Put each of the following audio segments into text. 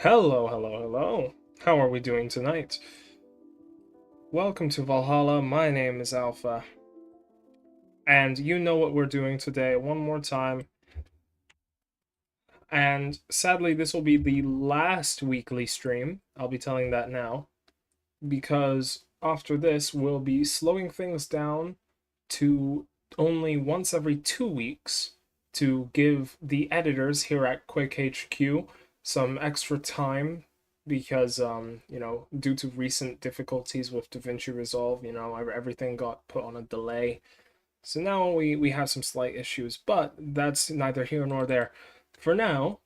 Hello, hello, hello. How are we doing tonight? Welcome to Valhalla. My name is Alpha. And you know what we're doing today one more time. And sadly, this will be the last weekly stream. I'll be telling that now. Because after this, we'll be slowing things down to only once every 2 weeks to give the editors here at Quick HQ some extra time because due to recent difficulties with DaVinci Resolve, everything got put on a delay. So now we have some slight issues, but that's neither here nor there. For now,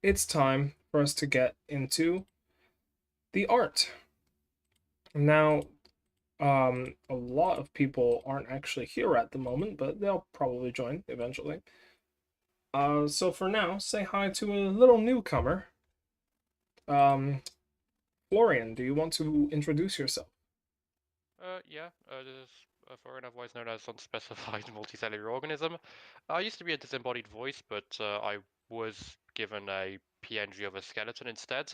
it's time for us to get into the art. Now, a lot of people aren't actually here at the moment, but they'll probably join eventually. So for now, say hi to a little newcomer. Florian, do you want to introduce yourself? Yeah, this is foreign, otherwise known as unspecified multicellular organism. I used to be a disembodied voice, but I was given a PNG of a skeleton instead.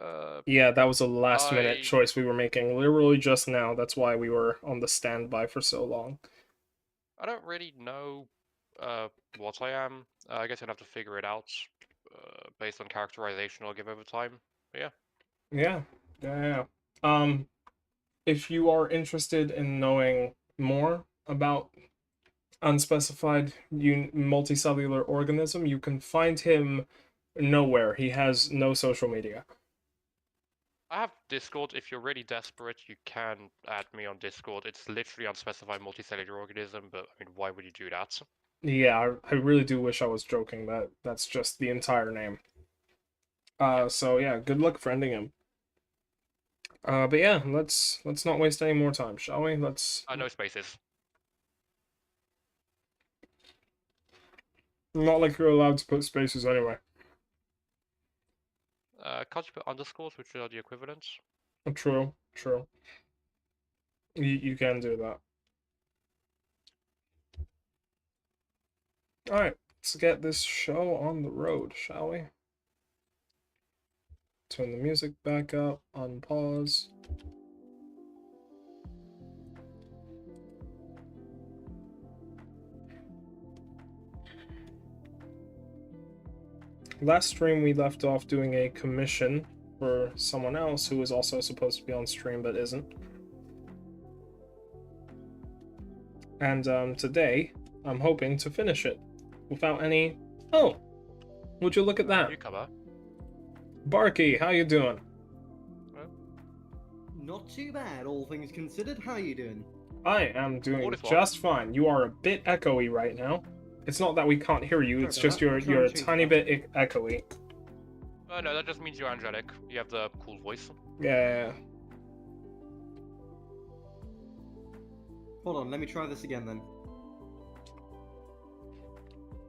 Uh, Yeah, that was a last minute I choice we were making literally just now. That's why we were on the standby for so long. I don't really know what I am. I guess I'd have to figure it out based on characterization I'll give over time. But yeah. Yeah, yeah. If you are interested in knowing more about unspecified multicellular organism, you can find him nowhere. He has no social media. I have Discord. If you're really desperate, you can add me on Discord. It's literally unspecified multicellular organism, but I mean, why would you do that? Yeah, I really do wish I was joking. That's just the entire name. Yeah. So yeah, good luck friending him. But yeah, let's not waste any more time, shall we? Let's No spaces. not like you're allowed to put spaces anyway. Can't you put underscores, which are the equivalents? True, true. You can do that. All right, let's get this show on the road, shall we? Turn the music back up, unpause. Last stream we left off doing a commission for someone else who was also supposed to be on stream but isn't. And today I'm hoping to finish it without any. Oh, would you look at that? Newcomer. Barky, how you doing? Not too bad, all things considered. How you doing? I am doing All is well. just fine. You are a bit echoey right now. It's not that we can't hear you, Sorry it's about just that. you're I'm trying you're a to change tiny that. bit echoey. No, that just means you're angelic. You have the cool voice. Yeah. Hold on, let me try this again then.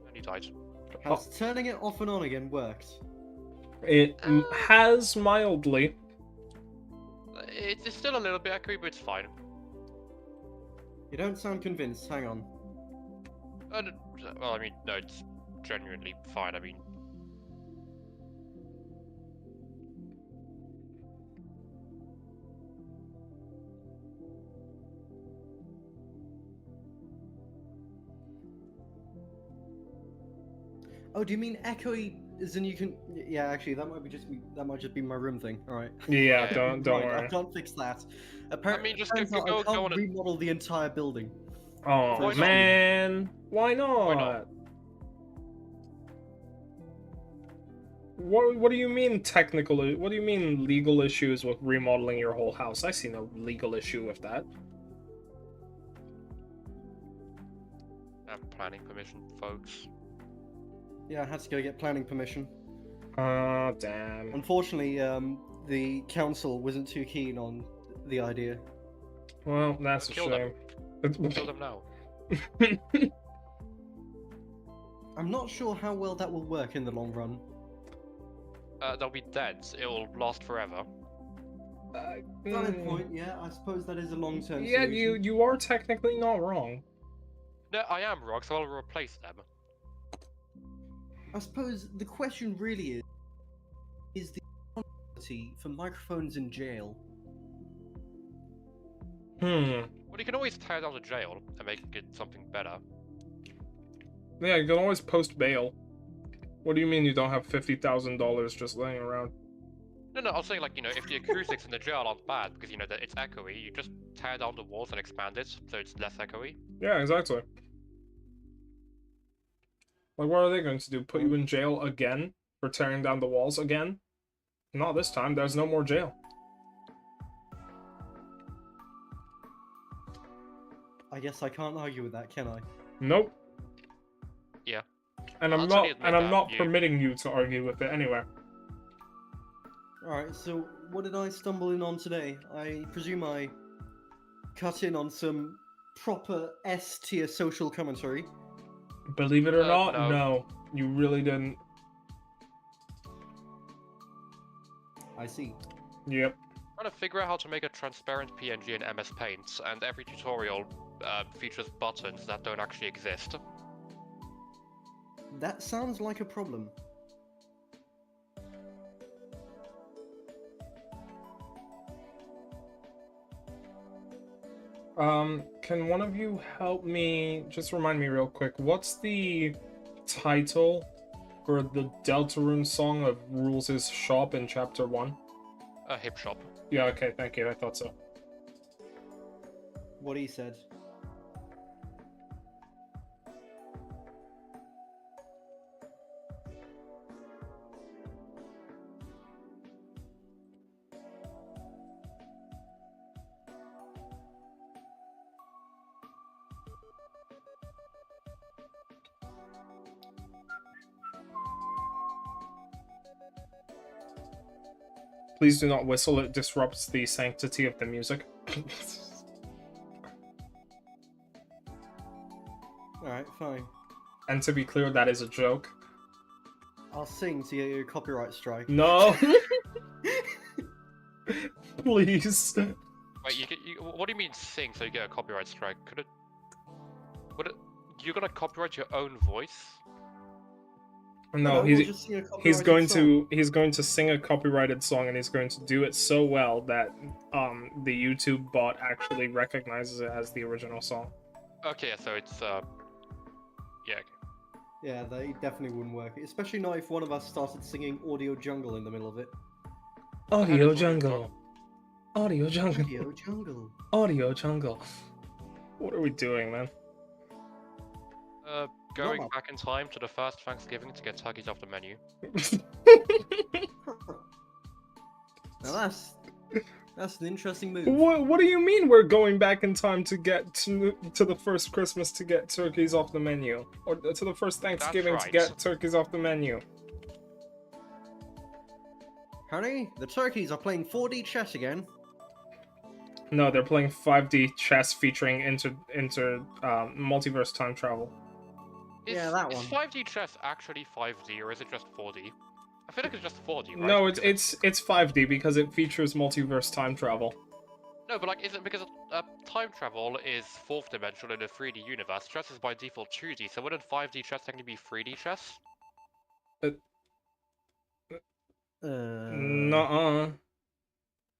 And he died. Has turning it off and on again worked? It has mildly. It's still a little bit echoey, but it's fine. You don't sound convinced. Hang on. Well, I mean, no, it's genuinely fine. I mean, Oh, do you mean echoey? As in you can? Yeah, actually, that might just be my room thing. All right. Yeah, Yeah. don't Right, worry. I can't fix that. I mean, just turns out go I can't on a. remodel the entire building. Oh Why not? man, why not? Why not? What do you mean technical? What do you mean legal issues with remodeling your whole house? I see no legal issue with that. Planning permission, folks. Yeah, I had to go get planning permission. Oh damn. Unfortunately, the council wasn't too keen on the idea. Well, that's a Kill shame. Kill them now. I'm not sure how well that will work in the long run. They'll be dead. It will last forever. Valid point, yeah. I suppose that is a long-term Yeah, solution. you are technically not wrong. No, I am wrong, so I'll replace them. I suppose the question really is, is the quality for microphones in jail? Hmm. Well, you can always tear down the jail and make it something better. Yeah, you can always post bail. What do you mean you don't have $50,000 just laying around? No, I was saying, like, if the acoustics in the jail aren't bad, because, that it's echoey, you just tear down the walls and expand it, so it's less echoey. Yeah, exactly. Like, what are they going to do? Put you in jail again for tearing down the walls again? Not this time. There's no more jail. I guess I can't argue with that, can I? Nope. Yeah. And I'll I'm totally not. admit And I'm that, not you- permitting you to argue with it anyway. Alright, so what did I stumble in on today? I presume I cut in on some proper S-tier social commentary. Believe it or not, no. no, you really didn't. I see. Yep. Trying to figure out how to make a transparent PNG in MS Paint, and every tutorial features buttons that don't actually exist. That sounds like a problem. Can one of you help me? Just remind me real quick. What's the title for the Deltarune song of Rules' shop in Chapter 1? A hip shop. Yeah, okay, thank you. I thought so. What he said. Please do not whistle. It disrupts the sanctity of the music. Alright, fine. And to be clear, that is a joke. I'll sing to get you a copyright strike. No. Please. Wait, what do you mean sing so you get a copyright strike? Could it... Would it... You're gonna copyright your own voice? No, we'll he's just sing a he's copyrighted going song. to he's going to sing a copyrighted song, and he's going to do it so well that the YouTube bot actually recognizes it as the original song. Okay, so it's yeah. Okay. Yeah, that definitely wouldn't work. Especially not if one of us started singing Audio Jungle in the middle of it. Audio does Audio jungle. Audio jungle. Audio Jungle. Audio jungle. What are we doing, man? Going Well. back in time to the first Thanksgiving to get turkeys off the menu. Now that's an interesting move. What do you mean we're going back in time to get to the first Christmas to get turkeys off the menu? Or to the first Thanksgiving to right. get turkeys off the menu? Honey, the turkeys are playing 4D chess again. No, they're playing 5D chess featuring multiverse time travel. Yeah, that is one. 5D chess actually 5D or is it just 4D? I feel like it's just 4D, right? No, Because it's 5D because it features multiverse time travel. No, but like, is it because time travel is fourth dimensional in a 3D universe? Chess is by default 2D, so wouldn't 5D chess technically be 3D chess? Nuh-uh.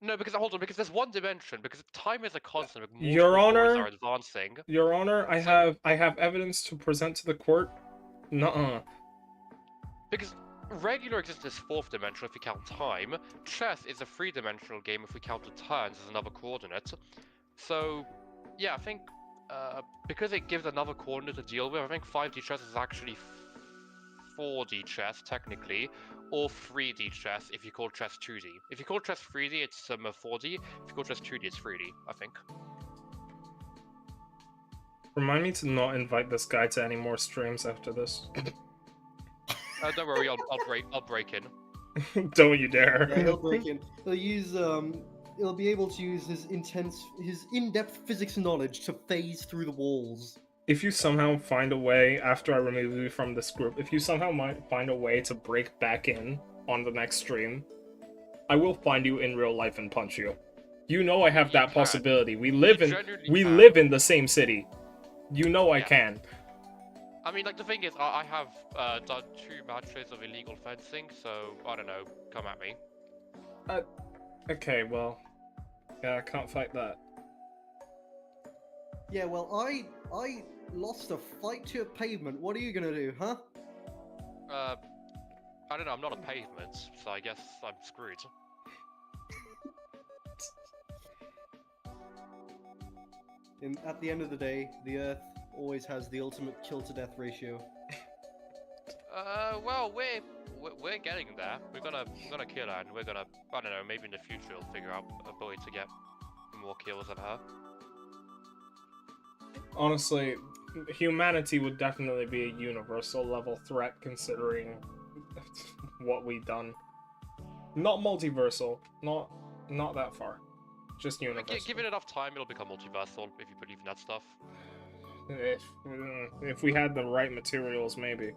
No, because hold on, because there's one dimension, because time is a constant. With Your multiple boards Honor? are advancing. Your Honor, I So- have evidence to present to the court. Nuh-uh. Because regular existence is fourth dimensional if you count time. Chess is a three-dimensional game if we count the turns as another coordinate. So, yeah, I think because it gives another coordinate to deal with, I think 5D chess is actually 4D chess technically, or 3D chess if you call chess 2D. If you call chess 3D, it's 4D. If you call chess 2D, it's 3D. I think. Remind me to not invite this guy to any more streams after this. Don't worry, I'll break in. Don't you dare. Yeah, he'll break in. He'll use he'll be able to use his in-depth physics knowledge to phase through the walls. If you somehow find a way, after I remove you from this group, if you somehow might find a way to break back in on the next stream, I will find you in real life and punch you. You know I have that possibility. We live in the same city. You know I can. I mean, like, the thing is, I have done 2 matches of illegal fencing, so, I don't know, come at me. Okay, well, yeah, I can't fight that. Yeah, well, I lost a fight to a pavement. What are you gonna do, huh? I don't know, I'm not a pavement, so I guess I'm screwed. At the end of the day, the Earth always has the ultimate kill-to-death ratio. Well, we're getting there. We're gonna kill her, and we're gonna, I don't know, maybe in the future we'll figure out a way to get more kills than her. Honestly, humanity would definitely be a universal level threat considering what we've done. Not multiversal, not that far. Just universal. Give it enough time, it'll become multiversal if you believe in that stuff. If we had the right materials, maybe.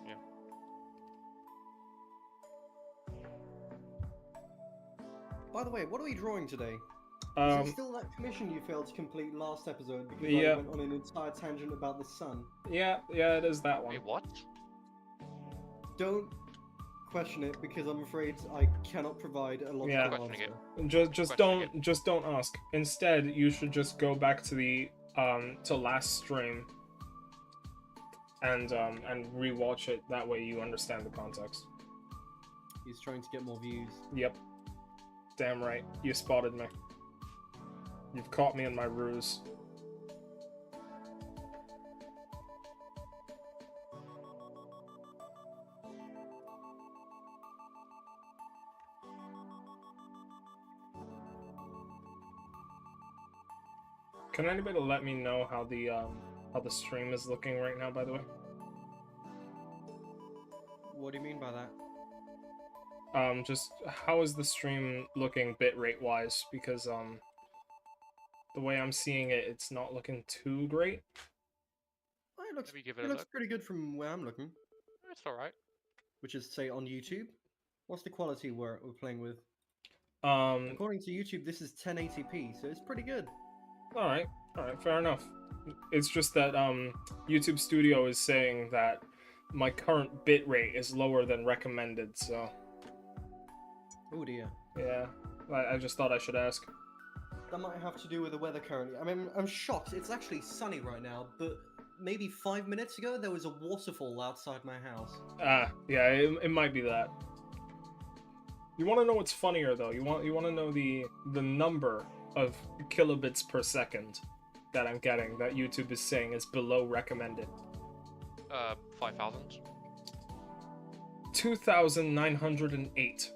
Yeah. By the way, what are we drawing today? Is it still that commission you failed to complete last episode because I went on an entire tangent about the sun? Yeah, it is that one. Wait, what? Don't question it because I'm afraid I cannot provide a logical answer. Just don't ask. Instead, you should just go back to the to last stream and rewatch it. That way you understand the context. He's trying to get more views. Yep. Damn right. You spotted me. You've caught me in my ruse. Can anybody let me know how the stream is looking right now, by the way? What do you mean by that? Just how is the stream looking bitrate wise? Because the way I'm seeing it, it's not looking too great. Oh, it looks, Maybe give it it a looks look. pretty good from where I'm looking. It's alright. Which is, say, on YouTube. What's the quality we're playing with? Um, According to YouTube, this is 1080p, so it's pretty good. all right, fair enough. It's just that YouTube Studio is saying that my current bitrate is lower than recommended, so Oh dear. yeah, I just thought I should ask. That might have to do with the weather currently. I mean, I'm shocked. It's actually sunny right now, but maybe 5 minutes ago there was a waterfall outside my house. Ah, yeah, it might be that. You want to know what's funnier though? You want to know the number of kilobits per second that I'm getting that YouTube is saying is below recommended. 5,000. 2,908.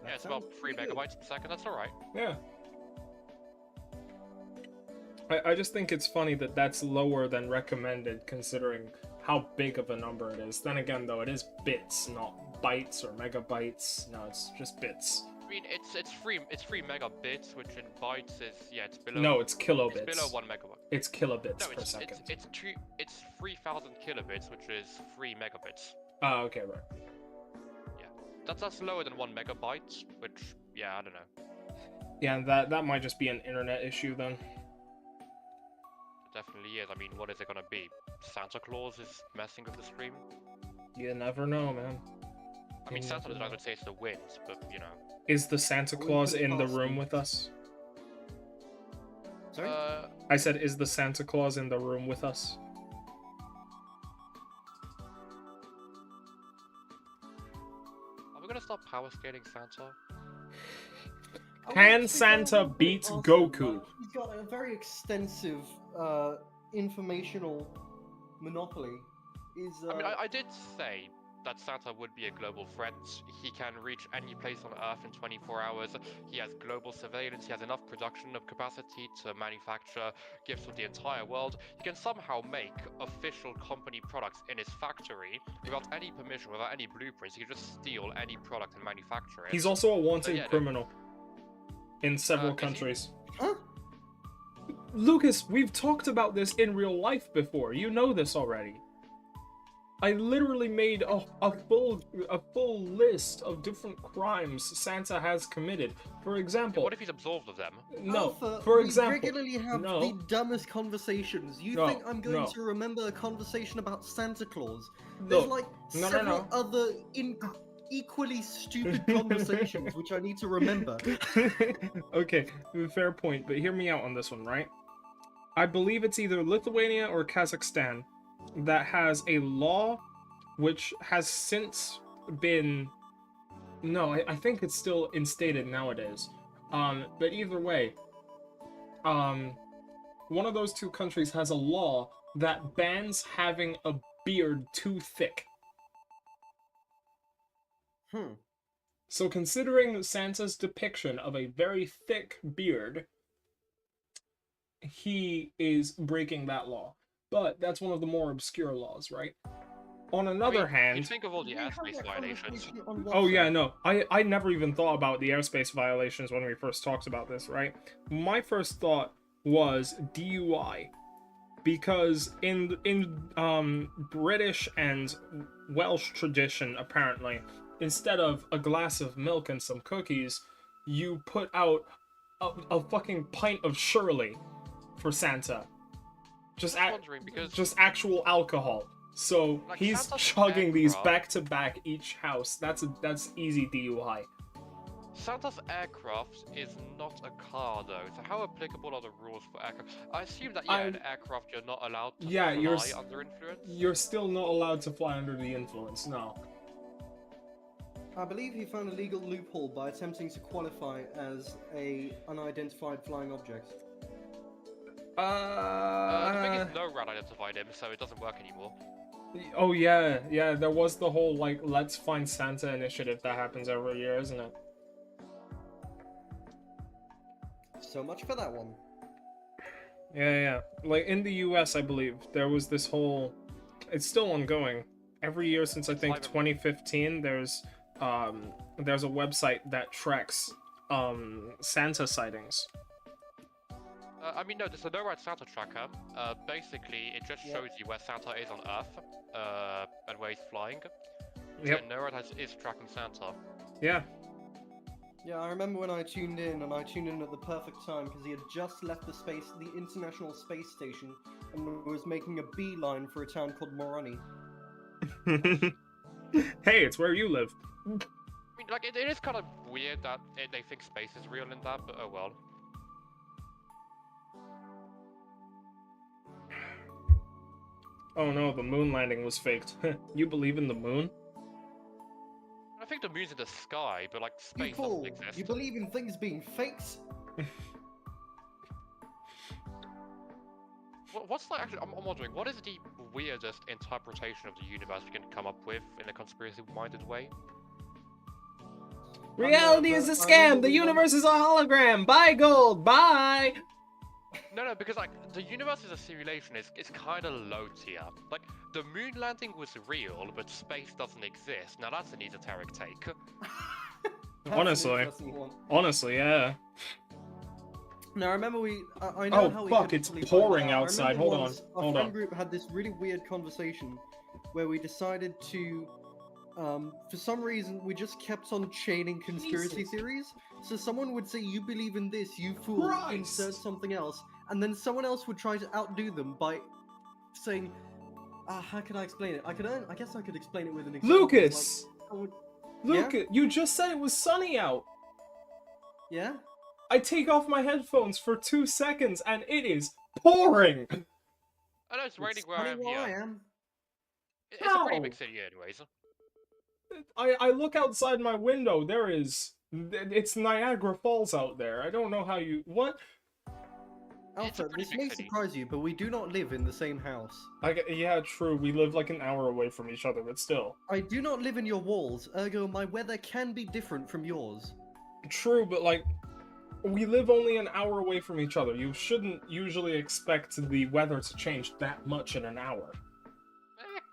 Yeah, it's about 3 megabytes per second. That's alright. Yeah. I just think it's funny that that's lower than recommended considering how big of a number it is. Then again, though, it is bits, not bytes or megabytes. No, it's just bits. I mean, it's 3 megabits, which in bytes is, yeah, it's below. No, it's kilobits. It's below 1 megabyte. It's kilobits No, per it's second. it's 3,000 kilobits, which is 3 megabits. Ah, okay, right. That's lower than 1 megabyte, which, yeah, I don't know. Yeah, that might just be an internet issue then. It definitely is. I mean, what is it gonna be? Santa Claus is messing with the stream? You never know, man. I mean, Santa doesn't say it's the wind, but, you know. Is the Santa Claus in the room with us? Sorry? I said, is the Santa Claus in the room with us? Are we gonna stop power scaling Santa? Can Santa beat Goku? He's got a very extensive informational monopoly. I mean, I did say that Santa would be a global threat. He can reach any place on Earth in 24 hours. He has global surveillance. He has enough production of capacity to manufacture gifts for the entire world. He can somehow make official company products in his factory without any permission, without any blueprints. He can just steal any product and manufacture it. He's also a wanted yeah, criminal in several countries. Huh? Lucas, we've talked about this in real life before. You know this already. I literally made a full list of different crimes Santa has committed. For example, What if he's absolved of them? no. Alpha, For we example, regularly have no. the dumbest conversations. You No, think I'm going no. to remember a conversation about Santa Claus? No. There's like No, several no. other equally stupid conversations which I need to remember. Okay, fair point, but hear me out on this one, right? I believe it's either Lithuania or Kazakhstan that has a law which has since been... No, I think it's still instated nowadays. But either way, one of those two countries has a law that bans having a beard too thick. So considering Santa's depiction of a very thick beard, he is breaking that law. But that's one of the more obscure laws, right? On another hand... You think of all the airspace violations. Oh yeah, no. I never even thought about the airspace violations when we first talked about this, right? My first thought was DUI. Because in British and Welsh tradition, apparently, instead of a glass of milk and some cookies, you put out a fucking pint of Shirley for Santa. Just actual alcohol. So Like, he's Santa's chugging these aircraft. back to back each house. That's easy DUI. Santa's aircraft is not a car, though. So how applicable are the rules for aircraft? I assume that an aircraft you're not allowed to fly under influence. You're still not allowed to fly under the influence. No. I believe he found a legal loophole by attempting to qualify as a unidentified flying object. The thing is, no rat identified him, so it doesn't work anymore. Oh yeah, there was the whole like Let's Find Santa initiative that happens every year, isn't it? So much for that one. Yeah. Like in the US, I believe there was this whole. It's still ongoing. Every year since I think 2015, there's a website that tracks Santa sightings. I mean, no, there's a no-ride Santa tracker. Basically, it just shows you where Santa is on Earth, and where he's flying. Yep. So no-ride is tracking Santa. Yeah. Yeah, I remember when I tuned in, and I tuned in at the perfect time because he had just left the International Space Station, and was making a beeline for a town called Moroni. Hey, it's where you live. I mean, like, it is kind of weird that they think space is real in that, but oh well. Oh no, the moon landing was faked. You believe in the moon? I think the moon's in the sky, but like You space fool! doesn't exist. You believe in things being faked? What's like actually? I'm wondering, what is the weirdest interpretation of the universe we can come up with in a conspiracy-minded way? Reality is a scam! The universe is a hologram! Buy gold! Buy! No, because like the universe is a simulation. It's kind of low tier. Like the moon landing was real, but space doesn't exist. Now that's an esoteric take. Honestly, yeah. Now, I remember I know how we fuck, could it's probably pouring find out. I outside. remember Hold on, once Our hold friend on. group had this really weird conversation where we decided to, for some reason, we just kept on chaining conspiracy theories. So someone would say, "You believe in this, you fool," insert something else, and then someone else would try to outdo them by saying, how can I explain it? I guess I could explain it with an example. Lucas! Like, Lucas, you just said it was sunny out! yeah? I take off my headphones for 2 seconds and it is pouring! I know it's raining where Funny I am where I here. am. It's a pretty How? big city, anyways. I look outside my window, it's Niagara Falls out there. I don't know how you... What? It's a Alpha, pretty this big may city. surprise you, but we do not live in the same house. Yeah, true, we live like an hour away from each other, but still. I do not live in your walls, ergo my weather can be different from yours. True, but like... We live only an hour away from each other. You shouldn't usually expect the weather to change that much in an hour.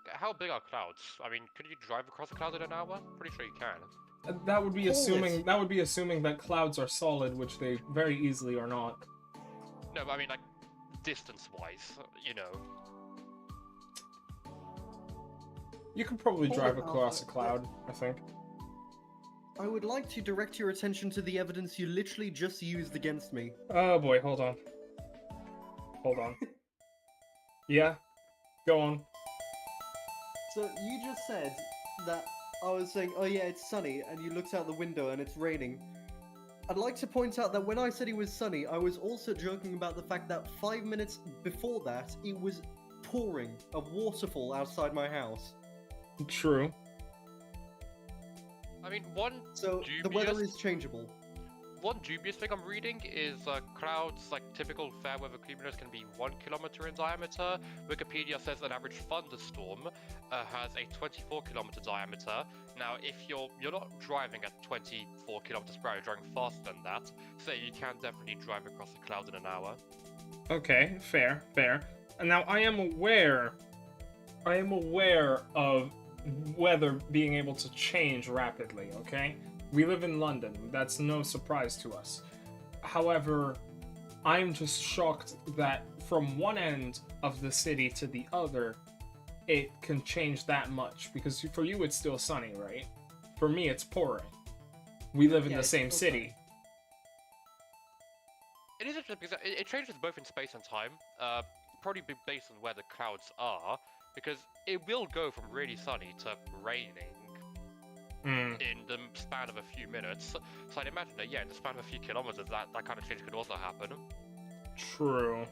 How big are clouds? I mean, could you drive across a cloud in an hour? Pretty sure you can. That would be Hold assuming that clouds are solid, which they very easily are not. No, but I mean, like, distance-wise, you know. You could probably Hold drive it, across a Alpha. cloud, I think. I would like to direct your attention to the evidence you literally just used against me. Oh boy, hold on. Hold on. Yeah, go on. So you just said that I was saying, oh yeah, it's sunny, and you looked out the window and it's raining. I'd like to point out that when I said it was sunny, I was also joking about the fact that 5 minutes before that, it was pouring a waterfall outside my house. True. I mean, one So the weather is changeable. dubious thing I'm reading is clouds, like typical fair weather cumulus, can be 1 kilometer in diameter. Wikipedia says an average thunderstorm has a 24-kilometer diameter. Now, if you're not driving at 24 kilometers per hour, you're driving faster than that, so you can definitely drive across a cloud in an hour. Okay, fair, fair. And now I am aware of weather being able to change rapidly, okay? We live in London, that's no surprise to us. However, I'm just shocked that from one end of the city to the other, it can change that much. Because for you, it's still sunny, right? For me, it's pouring. We live in Yeah, the it's same still sunny. city. It is interesting because it changes both in space and time, probably based on where the clouds are, because it will go from really sunny to raining in the span of a few minutes. So I'd imagine that, yeah, in the span of a few kilometers, that kind of change could also happen. True.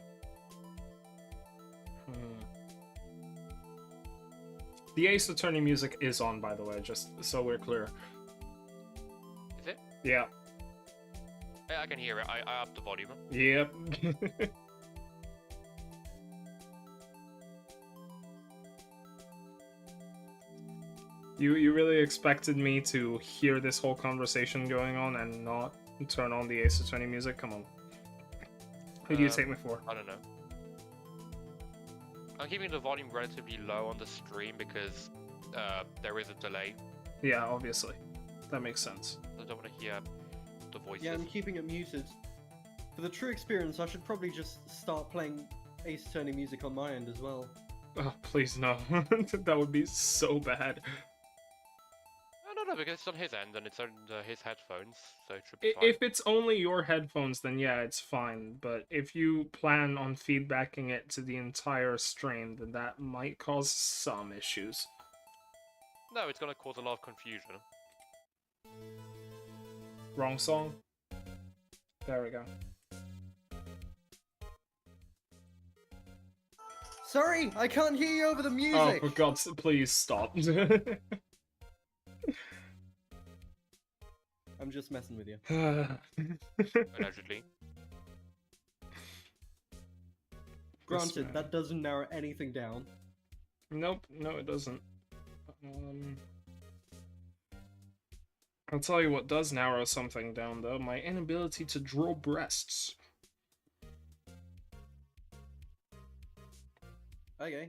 The Ace Attorney music is on, by the way, just so we're clear. Is it? Yeah. I can hear it. I upped the volume. Yep. You really expected me to hear this whole conversation going on and not turn on the Ace Attorney music? Come on. Who do you take me for? I don't know. I'm keeping the volume relatively low on the stream because there is a delay. Yeah, obviously. That makes sense. I don't want to hear the voices. Yeah, I'm keeping it muted. For the true experience, I should probably just start playing Ace Attorney music on my end as well. Oh, please no. That would be so bad. No, because it's on his end and it's on his headphones, so it should be fine. If it's only your headphones, then yeah, it's fine. But if you plan on feedbacking it to the entire stream, then that might cause some issues. No, it's gonna cause a lot of confusion. Wrong song? There we go. Sorry, I can't hear you over the Oh, music! for God's sake, please stop. I'm just messing with you. Allegedly. Granted, that doesn't narrow anything down. Nope, no it doesn't. I'll tell you what does narrow something down though, my inability to draw breasts. Okay.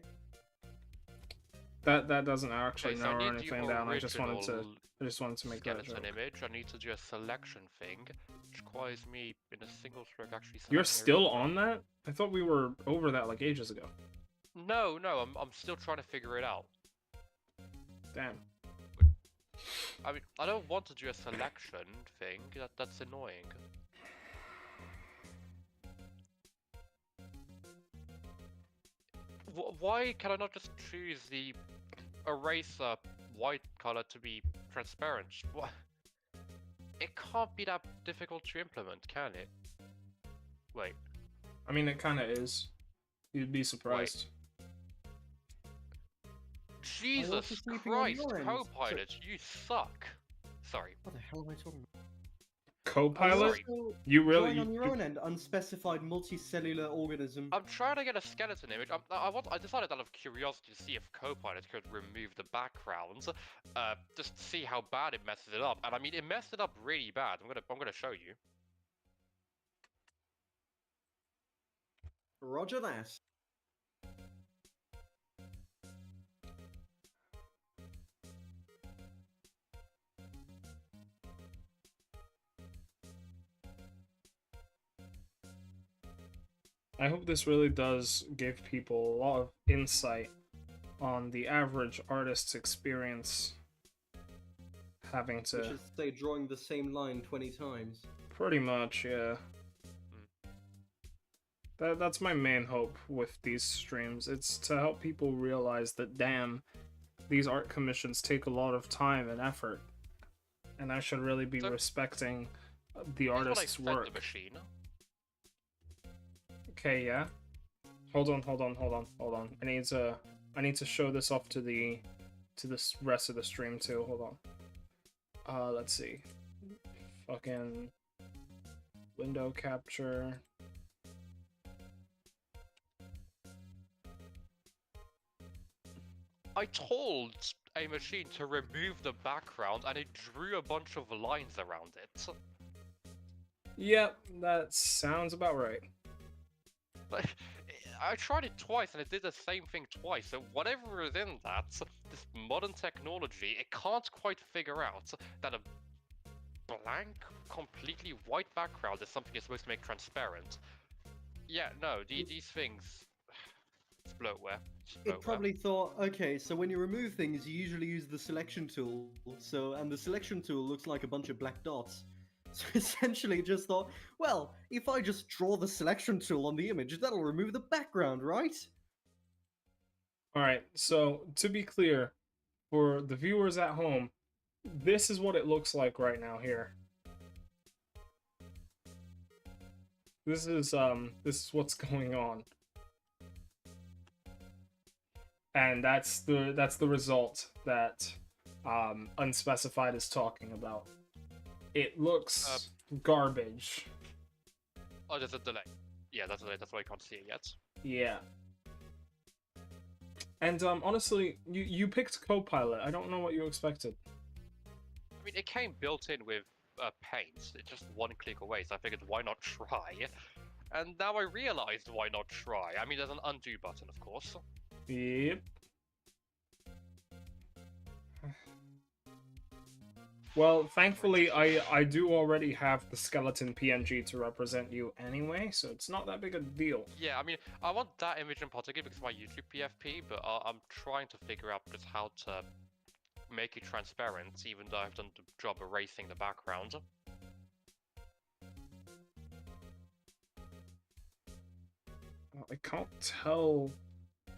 That doesn't actually Okay, so I narrow need anything the down, I just wanted original to make that skeleton joke. image. I need to do a selection thing, which requires me in a single stroke actually You're selecting still everything. on that? I thought we were over that like ages ago. No, I'm still trying to figure it out. Damn. I mean, I don't want to do a selection thing. That's annoying. Why can I not just choose the eraser white color to be transparent? What? It can't be that difficult to implement, can it? Wait. I mean, it kind of is. You'd be surprised. Jesus sleeping on Christ, your end. Copilot, you suck. Sorry. What the hell am I talking about? Co-pilot? Also You really? drawing on your own end, unspecified multicellular organism. I'm trying to get a skeleton image. I decided out of curiosity to see if Copilot could remove the backgrounds, just to see how bad it messes it up. And I mean, it messed it up really bad. I'm gonna show you. Roger that. I hope this really does give people a lot of insight on the average artist's experience having Which to is, say, drawing the same line 20 times. pretty much, yeah. That's my main hope with these streams. It's to help people realize that, damn, these art commissions take a lot of time and effort, and I should really be So- respecting the Here's what I artist's fed work. the machine. Okay, yeah. Hold on. I need to show this off to the rest of the stream too. Hold on. Let's see. Fucking window capture. I told a machine to remove the background and it drew a bunch of lines around it. Yep, that sounds about right. Like, I tried it twice and it did the same thing twice, so whatever is in that, this modern technology, it can't quite figure out that a blank, completely white background is something you're supposed to make transparent. Yeah, no, these things... It's bloatware. It's It bloatware. probably thought, okay, so when you remove things, you usually use the selection tool. And the selection tool looks like a bunch of black dots. So essentially it just thought, well, if I just draw the selection tool on the image, that'll remove the background, right? Alright, so to be clear, for the viewers at home, this is what it looks like right now here. This is what's going on. And that's the result that Unspecified is talking about. It looks garbage. Oh, there's a delay. Yeah, that's a delay, that's why I can't see it yet. Yeah. And honestly, you picked Copilot. I don't know what you expected. I mean, it came built in with Paint. It's just one click away, so I figured why not try? And now I realized why not try. I mean, there's an undo button, of course. Yep. Well, thankfully, I do already have the skeleton PNG to represent you anyway, so it's not that big a deal. Yeah, I mean, I want that image in particular because of my YouTube PFP, but I'm trying to figure out just how to make it transparent, even though I've done the job erasing the background. I can't tell...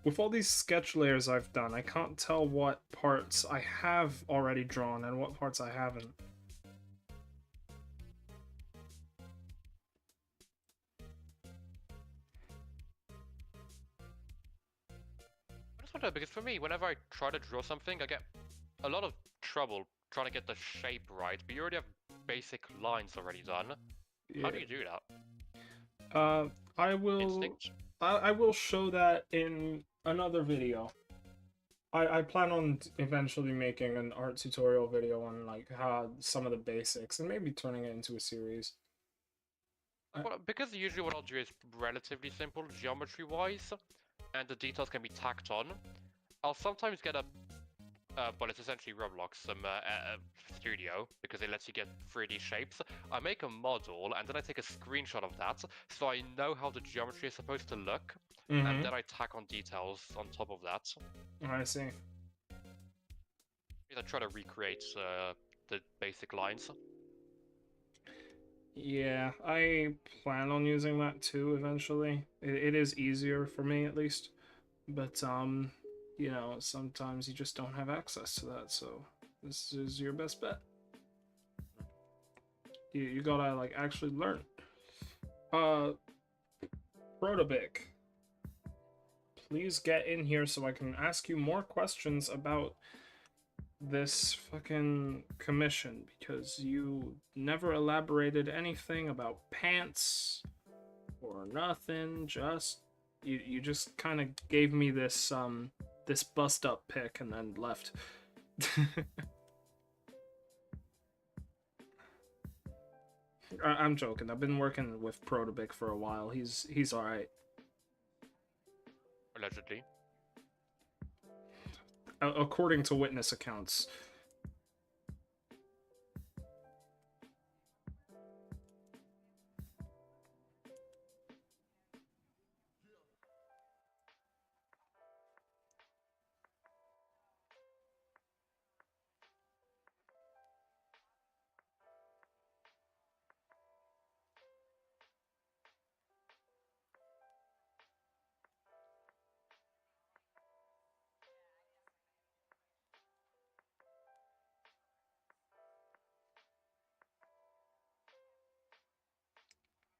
With all these sketch layers I've done, I can't tell what parts I have already drawn and what parts I haven't. I just wonder, because for me, whenever I try to draw something, I get a lot of trouble trying to get the shape right, but you already have basic lines already done. How do you do that? I will... Instinct? I will show that in another video. I plan on eventually making an art tutorial video on like how some of the basics and maybe turning it into a series. Well, because usually what I'll do is relatively simple geometry-wise, and the details can be tacked on. I'll sometimes get a, well, it's essentially Roblox, studio, because it lets you get 3D shapes. I make a model, and then I take a screenshot of that, so I know how the geometry is supposed to look, and then I tack on details on top of that. I see. I try to recreate the basic lines. Yeah, I plan on using that too eventually. It is easier for me at least, but you know, sometimes you just don't have access to that, so this is your best bet. You gotta like actually learn. Protobic, please get in here so I can ask you more questions about this fucking commission, because you never elaborated anything about pants or nothing. Just you just kind of gave me this this bust up pic and then left. I'm joking. I've been working with Protobic for a while. He's all right. Allegedly. According to witness accounts.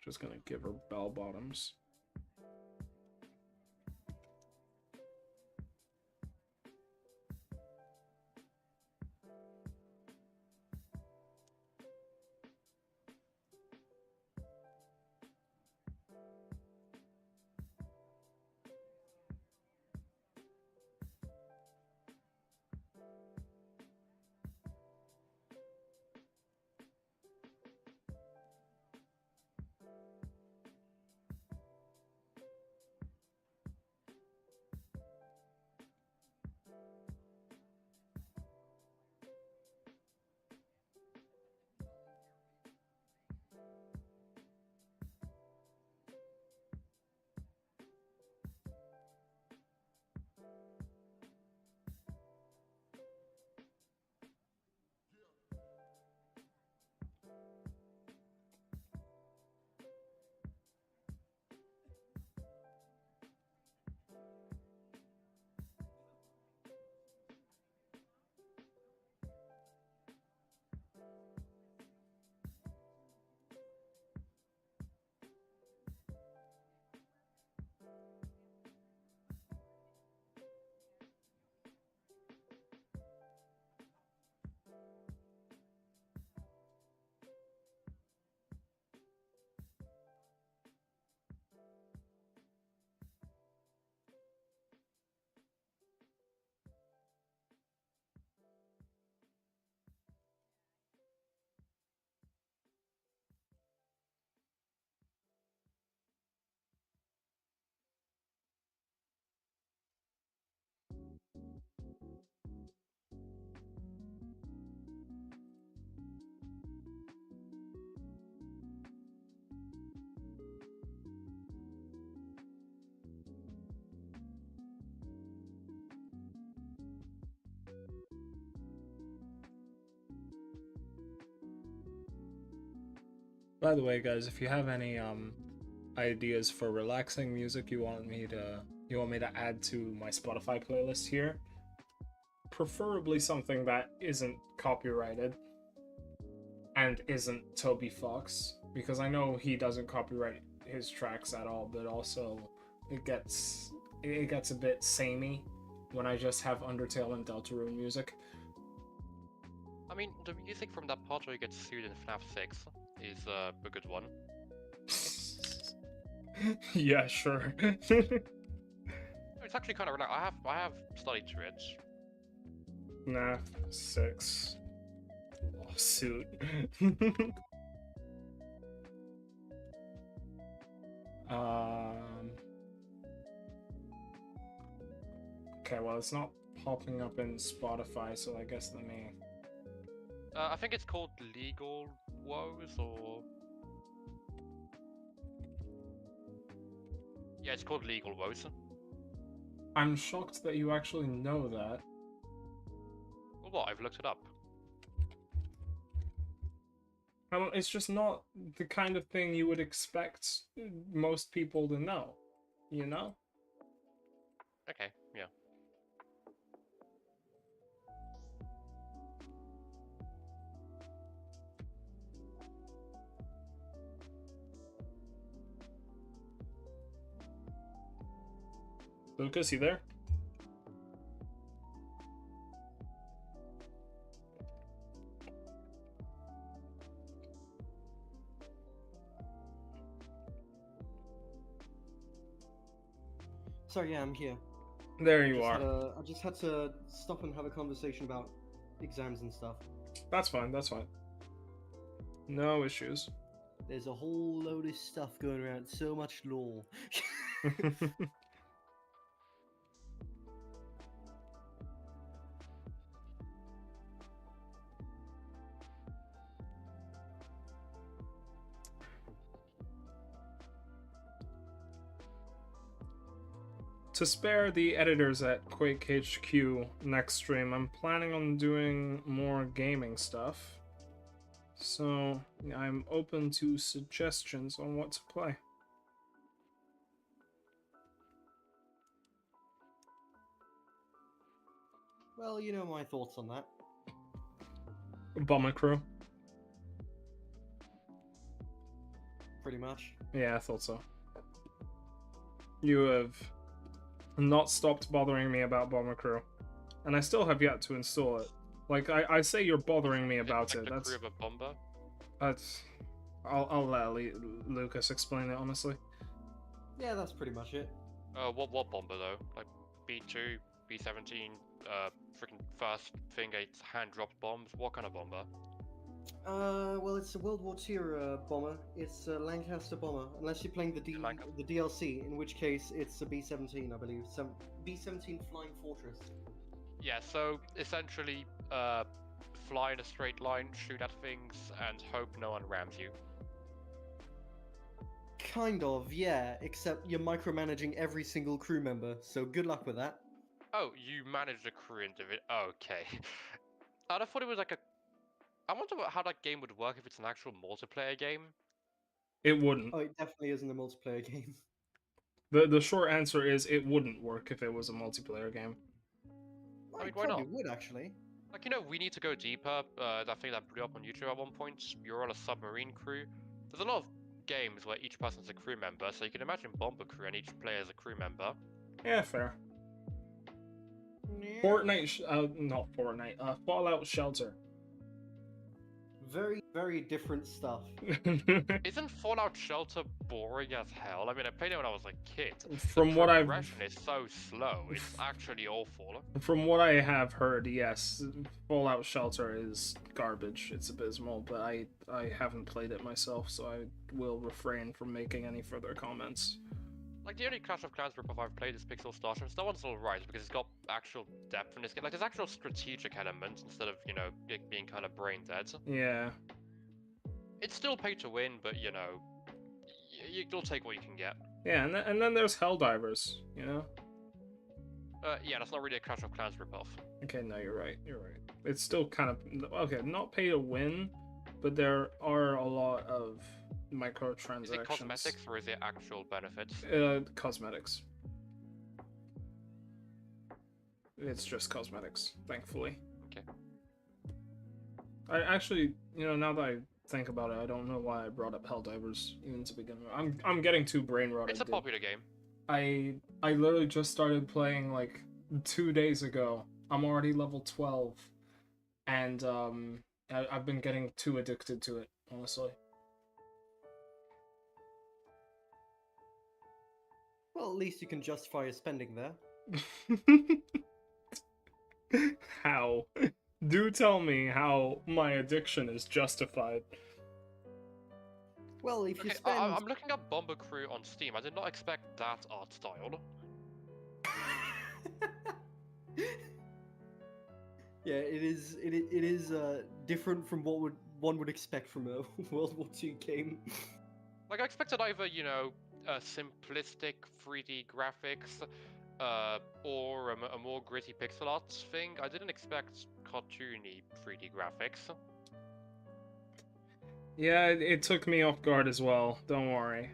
Just gonna give her bell bottoms. By the way, guys, if you have any ideas for relaxing music you want me to add to my Spotify playlist here, preferably something that isn't copyrighted and isn't Toby Fox, because I know he doesn't copyright his tracks at all, but also it gets a bit samey when I just have Undertale and Deltarune music. I mean, the music from that part where you get sued in FNAF 6 is a good one. Yeah, sure. It's actually kind of relaxing. I have studied to it. Nah, 6. Lawsuit. Okay, well, it's not popping up in Spotify, so I guess let me... I think it's called Legal Woes, or... Yeah, it's called Legal Woes. I'm shocked that you actually know that. Well, what? I've looked it up. It's just not the kind of thing you would expect most people to know, you know? Okay, yeah. Lucas, you there? Sorry, yeah, I'm here. There you are. I just had to stop and have a conversation about exams and stuff. That's fine, that's fine. No issues. There's a whole load of stuff going around, so much lore. To spare the editors at Quake HQ next stream, I'm planning on doing more gaming stuff. So, I'm open to suggestions on what to play. Well, you know my thoughts on that. Bomber Crew. pretty much. Yeah, I thought so. You have not stopped bothering me about Bomber Crew, and I still have yet to install it. Like, I say you're bothering me about It's like it. the crew of a bomber. That's. I'll let Lucas explain it, honestly. Yeah, that's pretty much it. What bomber though? Like B2, B17, freaking first thing it's hand dropped bombs. What kind of bomber? Well, it's a World War II bomber. It's a Lancaster bomber, unless you're playing the DLC, in which case it's a B-17, I believe. B-17 Flying Fortress. Yeah, so essentially, fly in a straight line, shoot at things, and hope no one rams you. Kind of, yeah. Except you're micromanaging every single crew member, so good luck with that. Oh, you managed a crew individual. Okay. I thought it was like a. I wonder how that game would work if it's an actual multiplayer game. It wouldn't. Oh, it definitely isn't a multiplayer game. The short answer is it wouldn't work if it was a multiplayer game. I mean, It why probably not? would, actually. Like, you know, we need to go deeper. That thing that blew up on YouTube at one point. You're on a submarine crew. There's a lot of games where each person's a crew member, so you can imagine Bomber Crew and each player is a crew member. Yeah, fair. Yeah. Fortnite, not Fortnite, Fallout Shelter. Very, very different stuff. Isn't Fallout Shelter boring as hell? I mean, I played it when I was a kid. From the what I've progression is so slow. It's actually awful. From what I have heard, yes, Fallout Shelter is garbage. It's abysmal, but I haven't played it myself, so I will refrain from making any further comments. Like, the only Clash of Clans ripoff I've played is Pixel Starships. That one's alright because it's got actual depth in this game. Like, there's actual strategic elements instead of, you know, it being kind of brain dead. Yeah. It's still pay to win, but, you know, you'll take what you can get. Yeah, and then there's Helldivers, you know? Yeah, that's not really a Clash of Clans ripoff. Okay, no, you're right. You're right. It's still kind of okay, not pay to win, but there are a lot of microtransactions. Is it cosmetics or is it actual benefits? Cosmetics. It's just cosmetics, thankfully. Okay. I actually, you know, now that I think about it, I don't know why I brought up Helldivers even to begin with. I'm getting too brain rotted. It's a popular game. I literally just started playing like 2 days ago. I'm already level 12, and I've been getting too addicted to it, honestly. Well, at least you can justify your spending there. How? Do tell me how my addiction is justified. Well, if you Okay, spend... I'm looking up Bomber Crew on Steam. I did not expect that art style. Yeah, it is different from what one would expect from a World War II game. Like, I expected either, you know, simplistic 3D graphics, or a more gritty pixel art thing. I didn't expect cartoony 3D graphics. Yeah, it took me off guard as well. Don't worry.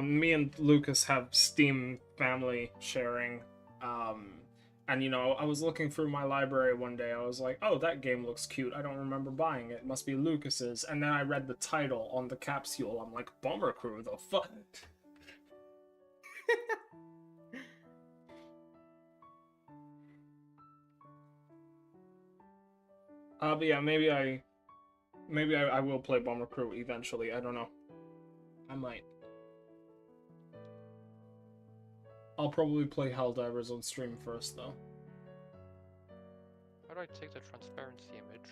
Me and Lucas have Steam family sharing. And you know, I was looking through my library one day. I was like, "Oh, that game looks cute. I don't remember buying it. It must be Lucas's." And then I read the title on the capsule. I'm like, "Bomber Crew, the fuck." But yeah, maybe I will play Bomber Crew eventually. I don't know. I might. I'll probably play Helldivers on stream first, though. How do I take the transparency image?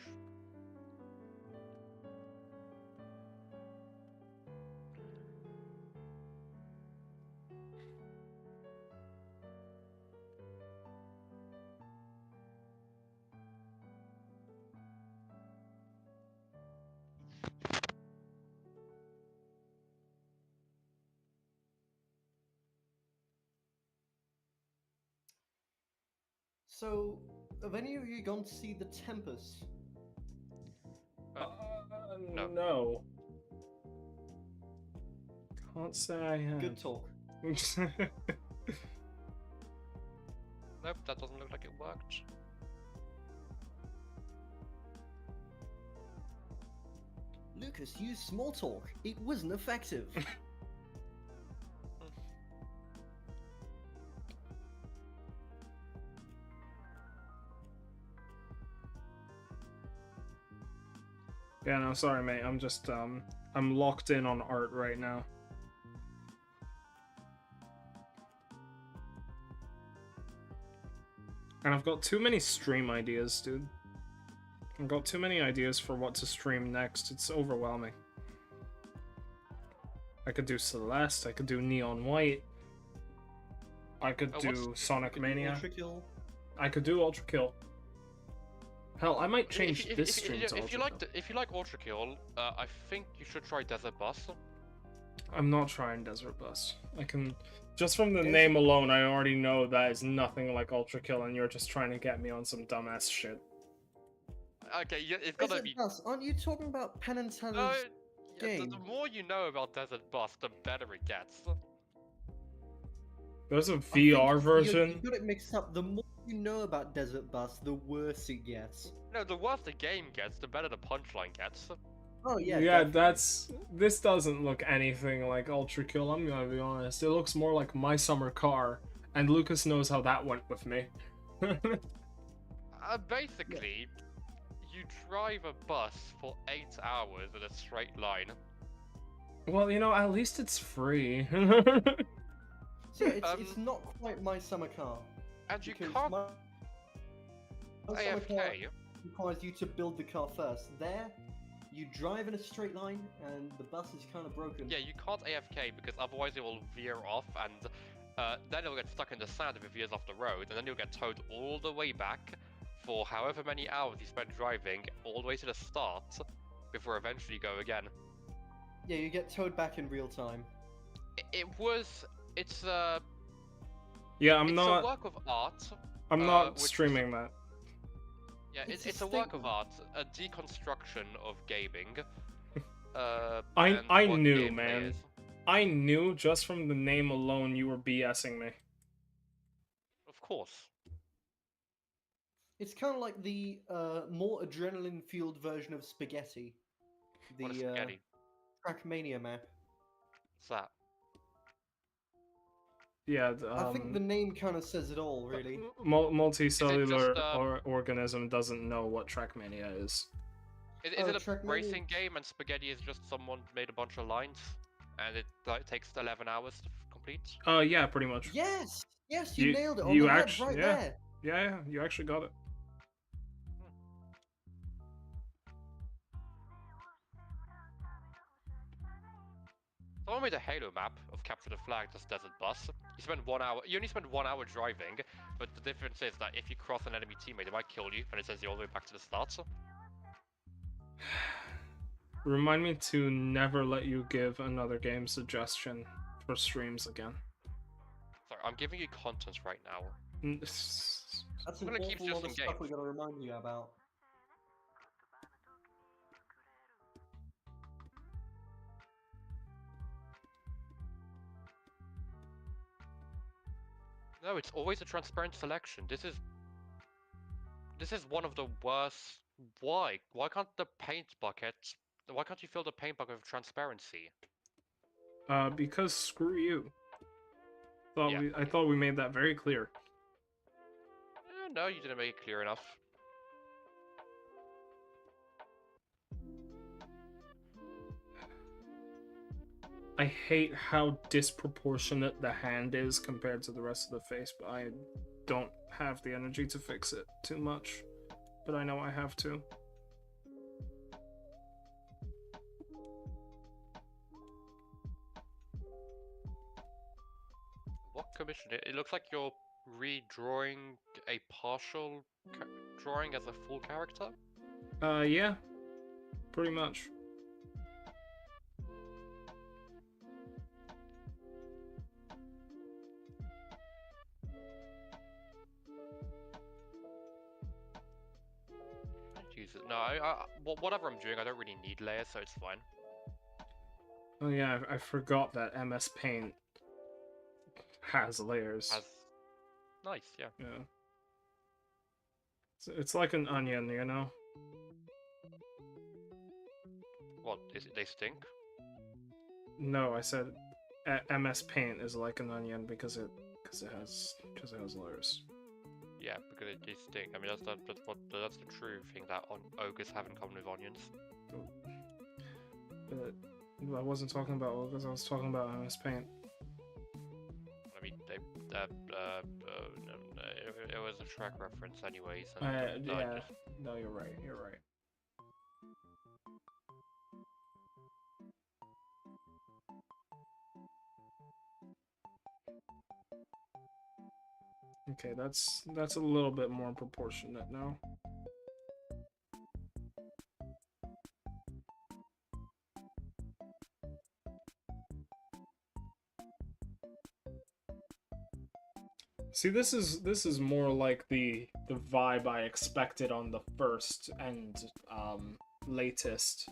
So, have any of you gone to see The Tempest? No. No. Can't say I have. Good talk. Nope, that doesn't look like it worked. Lucas, Lucas used small talk. It wasn't effective. Yeah, no, sorry, mate. I'm just, I'm locked in on art right now. And I've got too many stream ideas, dude. I've got too many ideas for what to stream next. It's overwhelming. I could do Celeste, I could do Neon White. I could do Sonic Mania. Ultra Kill. I could do Ultra Kill. Hell, I might change this stream to if you Ultra like Kill. if you like Ultra Kill, I think you should try Desert Bus. I'm not trying Desert Bus. I can... Just from the Desert- name alone, I already know that is nothing like Ultra Kill, and you're just trying to get me on some dumbass shit. Okay, yeah, it's gonna Desert be. Bus, aren't you talking about Penn and No, Teller's the game? more you know about Desert Bus, the better it gets. There's a I think VR You version. got it mixed up. The more you know about Desert Bus, the worse it gets. No, the worse the game gets, the better the punchline gets. Oh yeah. Yeah, definitely. this doesn't look anything like Ultra Kill, I'm gonna be honest. It looks more like My Summer Car, and Lucas knows how that went with me. Basically, you drive a bus for 8 hours in a straight line. Well, you know, at least it's free. So yeah, it's not quite My Summer Car. And you because can't My Summer Car AFK. requires you to build the car first. There, you drive in a straight line, and the bus is kind of broken. Yeah, you can't AFK because otherwise it will veer off, and then it'll get stuck in the sand if it veers off the road, and then you'll get towed all the way back for however many hours you spent driving, all the way to the start, before eventually you go again. Yeah, you get towed back in real time. It's Yeah, I'm it's not a work of art. I'm not which- streaming that. Yeah, It's it's a a work of statement. art, a deconstruction of gaming. I and what knew, gameplay man. is. I knew just from the name alone you were BSing me. Of course. It's kind of like the more adrenaline-fueled version of Spaghetti. The What is spaghetti? Trackmania map. What's that? Yeah, I think the name kind of says it all, really. multicellular just, organism doesn't know what Trackmania is. Is Oh, it a Trackmania- racing game and spaghetti is just someone made a bunch of lines and it like, takes 11 hours to complete? Yeah, pretty much. Yes, yes, you You- nailed it on you the head actu- right yeah. there. Yeah, you actually got it. Someone made a Halo map of Capture the Flag, just Desert Bus. You only spend 1 hour driving, but the difference is that if you cross an enemy teammate, it might kill you, and it sends you all the way back to the start. Remind me to never let you give another game suggestion for streams again. Sorry, I'm giving you content right now. That's I'm an gonna keep awful lot of suggesting stuff we games. gotta remind you about. No, it's always a transparent selection. This is one of the worst. Why? Why can't the paint bucket? Why can't you fill the paint bucket with transparency? Because screw you. Yeah, I thought we made that very clear. No, you didn't make it clear enough. I hate how disproportionate the hand is compared to the rest of the face, but I don't have the energy to fix it too much. But I know I have to. What commission? It looks like you're redrawing a partial drawing as a full character. Yeah. Pretty much. Use it. No, whatever I'm doing, I don't really need layers, so it's fine. Oh yeah, I forgot that MS Paint has layers. Nice, yeah. Yeah. It's like an onion, you know? What? They stink? No, I said MS Paint is like an onion because it has layers. Yeah, because they stink. I mean, that's the true thing that ogres have in common with onions. But I wasn't talking about ogres. I was talking about MS Paint. I mean, it was a Shrek reference, anyways. And, Yeah. No, you're right. You're right. Okay, that's a little bit more proportionate now. See, this is more like the vibe I expected on the first and latest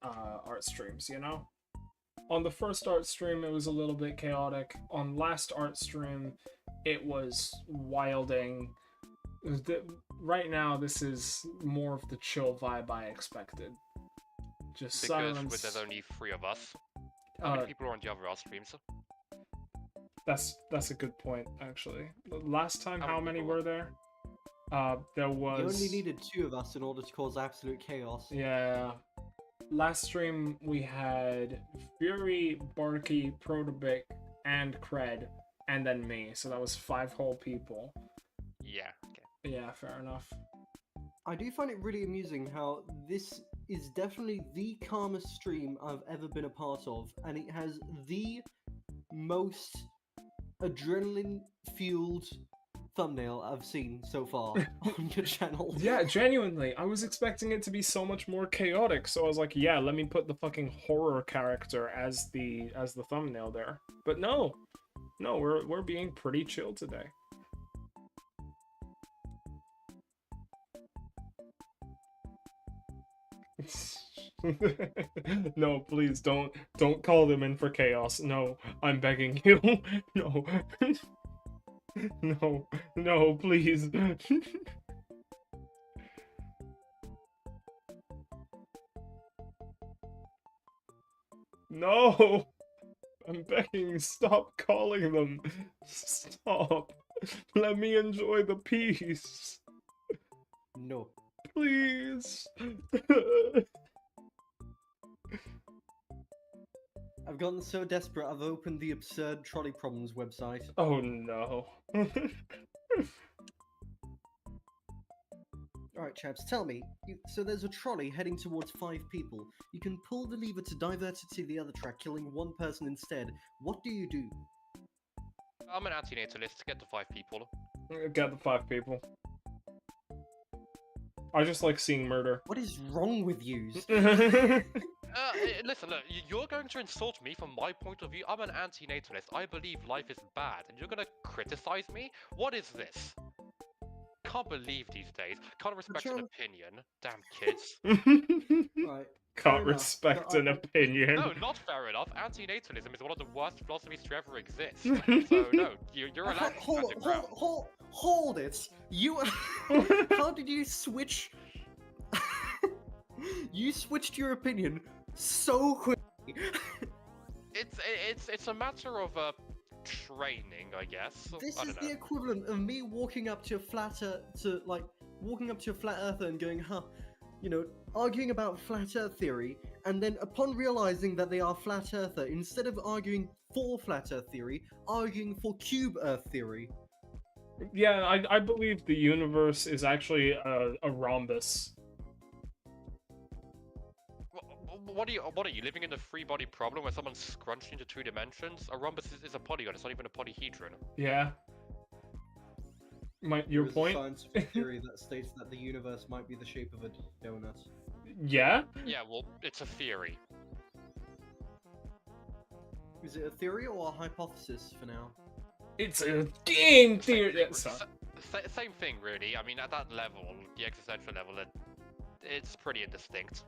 art streams, you know? On the first art stream, it was a little bit chaotic. On last art stream, it was wilding. Right now, this is more of the chill vibe I expected. Just because silence. there's only 3 of us. How many people are on the other art streams? That's a good point, actually. Last time, how many people? were there? There was. You only needed 2 of us in order to cause absolute chaos. Yeah. Last stream we had Fury, Barky, Protobic, and Cred, and then me. So that was 5 whole people. Yeah. Okay. Yeah, fair enough. I do find it really amusing how this is definitely the calmest stream I've ever been a part of, and it has the most adrenaline-fueled thumbnail I've seen so far on your channel. Yeah, genuinely, I was expecting it to be so much more chaotic, so I was like, yeah, let me put the fucking horror character as the thumbnail there. But no, we're being pretty chill today. No, please don't call them in for chaos. No, I'm begging you. No. No, please. No! I'm begging, stop calling them. Stop. Let me enjoy the peace. No. Please. I've gotten so desperate I've opened the Absurd Trolley Problems website. Oh no. Alright chaps, tell me, so there's a trolley heading towards 5 people. You can pull the lever to divert it to the other track, killing 1 person instead. What do you do? I'm an antinatalist. Get to 5 people. Get the 5 people. I just like seeing murder. What is wrong with yous? Listen, look, you're going to insult me from my point of view. I'm an antinatalist. I believe life is bad, and you're gonna criticize me? What is this? Can't believe these days. Can't respect an opinion. Damn kids. Right. Can't respect an opinion. No, not fair enough. Antinatalism is one of the worst philosophies to ever exist. So no, you're allowed to stand your ground. Hold it! You. How did you switch? You switched your opinion so quickly. It's a matter of training, I guess. This I is don't the know. equivalent of me walking up to a flat earther and going, huh, you know, arguing about flat earth theory, and then upon realizing that they are flat earther, instead of arguing for flat earth theory, arguing for cube earth theory. Yeah, I believe the universe is actually a rhombus. What are you living in the 3-body problem where someone's scrunched into 2 dimensions? A rhombus is a polygon. It's not even a polyhedron. Yeah. Your There is point? a scientific theory that states that the universe might be the shape of a donut. Yeah? Yeah, well, it's a theory. Is it a theory or a hypothesis for now? It's a game theory. Same thing, really. I mean, at that level, the existential level, it's pretty indistinct.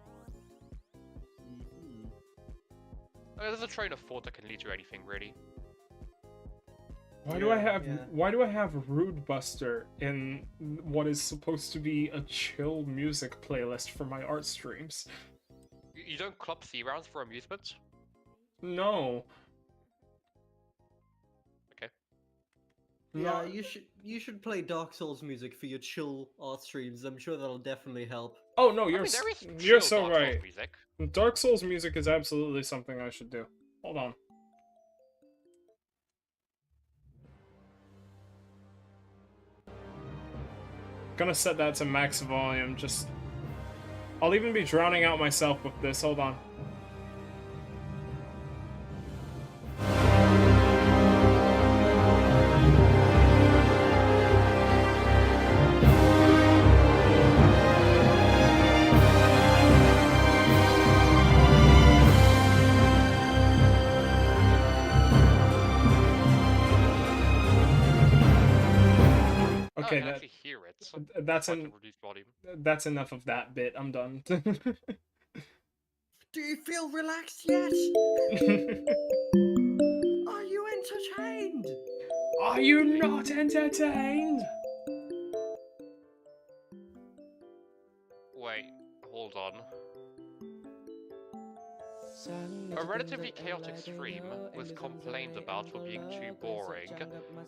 There's a train of thought that can lead to anything, really. Why do I have Rude Buster in what is supposed to be a chill music playlist for my art streams? You don't club C rounds for amusement? No. Okay. Yeah, No. you should play Dark Souls music for your chill art streams. I'm sure that'll definitely help. Oh no, I you're mean, there is you're chill so Dark Souls right. music. Dark Souls music is absolutely something I should do. Hold on. Gonna set that to max volume, just... I'll even be drowning out myself with this, hold on. I Okay, can actually hear it. that's If I can en- reduce volume. that's enough of that bit, I'm done. Do you feel relaxed yet? Are you entertained? Are you not entertained? Wait, hold on. A relatively chaotic stream was complained about for being too boring,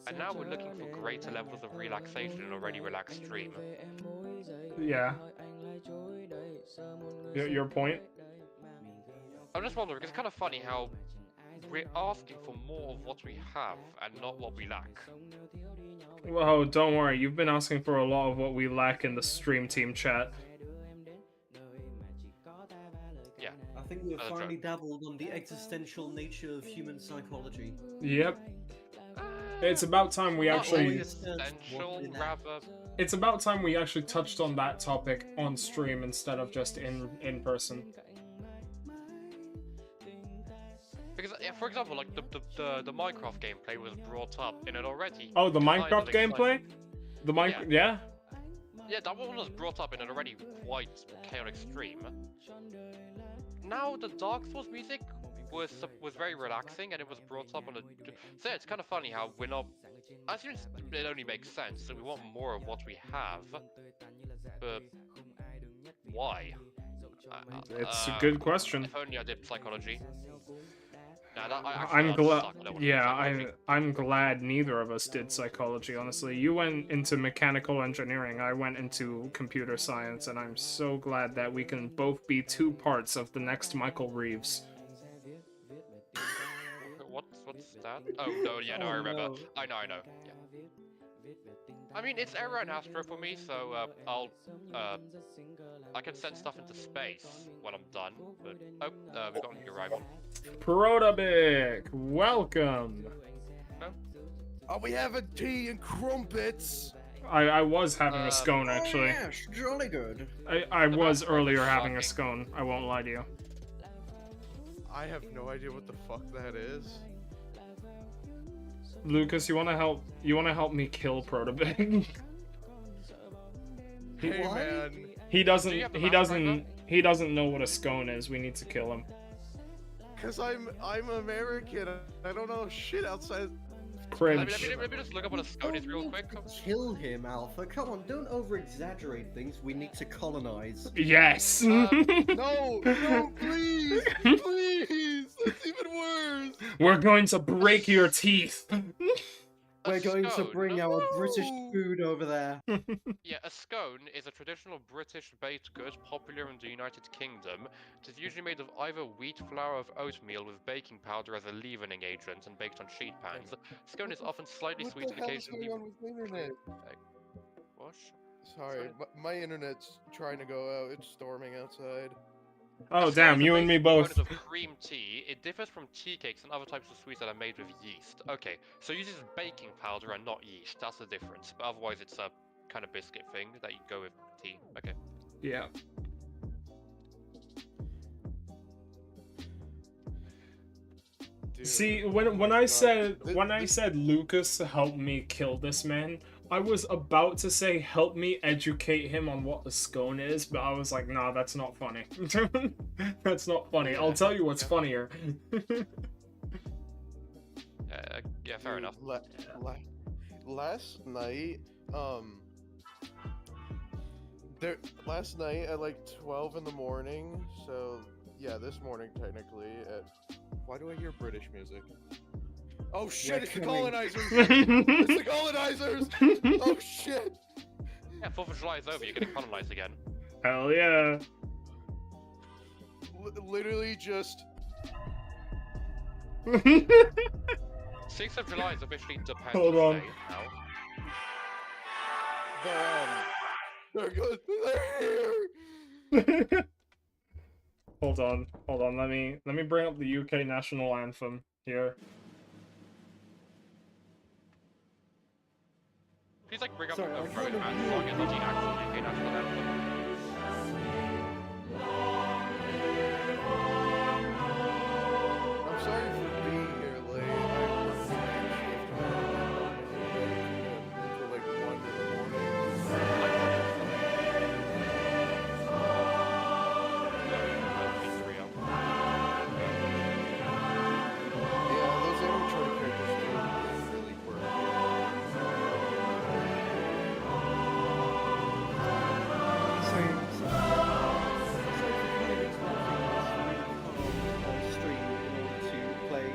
and now we're looking for greater levels of relaxation in an already relaxed stream. Yeah. Your point? I'm just wondering, it's kind of funny how we're asking for more of what we have and not what we lack. Well, don't worry, you've been asking for a lot of what we lack in the stream team chat. Yeah. I think we've As a finally joke. dabbled on the existential nature of human psychology. Yep. It's about time we Not actually... always. existential, rather. It's about time we actually touched on that topic on stream instead of just in person. Because, yeah, for example, like the Minecraft gameplay was brought up in an already. Oh, the kind of Minecraft gameplay? exciting- The Minecraft... Yeah? Yeah, that one was brought up in an already quite chaotic stream. Now the Dark Souls music was very relaxing, and it was brought up on a. So yeah, it's kind of funny how we're not. I assume it only makes sense that we want more of what we have, but why? It's a good question. If only I did psychology. Nah, that, I'm that glad. sucked. I don't wanna do Yeah, psychology. I'm glad neither of us did psychology. Honestly, you went into mechanical engineering. I went into computer science, and I'm so glad that we can both be two parts of the next Michael Reeves. What's that? Oh no, yeah, no, I remember. No. I know. Yeah. I mean, it's Era and Astro for me, so I can send stuff into space when I'm done. But we got a new arrival. Protobic, welcome. Are we having tea and crumpets? I was having a scone Oh actually. yes, jolly good. I The was best part earlier is having a shocking. scone. I won't lie to you. I have no idea what the fuck that is. Lucas, you wanna help? You wanna help me kill Protobic? Hey Why? man, He Do you have the mouse He doesn't know what a scone is. We need to kill him. cause I'm American. I don't know shit outside. Cringe. Let me just look up what a scone is real quick. Kill him, Alpha. Come on, don't over-exaggerate things. We need to colonize. Yes. No, please, please. That's even worse. We're going to break your teeth. We're going to scone? bring our British No. food over there. Yeah, a scone is a traditional British baked good popular in the United Kingdom. It is usually made of either wheat flour or oatmeal with baking powder as a leavening agent and baked on sheet pans. Scone is often slightly What sweet the and hell's occasionally. going on with the internet? What? Sorry, my internet's trying to go out. It's storming outside. Oh A scone damn, is a you and me basic both. component of cream tea. It differs from tea cakes and other types of sweets that are made with yeast. Okay, so it uses baking powder and not yeast. That's the difference. But otherwise, it's a kind of biscuit thing that you go with tea. Okay. Yeah. Dude, See, oh when my I God. said Thi- when I this- said Lucas help me kill this man, I was about to say help me educate him on what a scone is, but I was like, nah, that's not funny. That's not funny. I'll tell you what's funnier. Yeah, fair Dude, enough. Last night, last night at like 12 in the morning, so yeah, this morning technically. Why do I hear British music? Oh shit! It's the colonizers! It's the colonizers! Oh shit! Yeah, 4th of July is over. You're getting colonized again. Hell yeah. Literally just. 6th of July is officially Independence Hold on. Day now. They're good. They're here. Hold on. Let me bring up the UK national anthem here. Please like bring up Sorry, a I Road kind of Man knew song and that. the actual UK national anthem. I'm sorry for being here late. I worked night shift until like 1 in the morning. Yeah, those amateur characters do really quirky. Sorry for on stream in order to play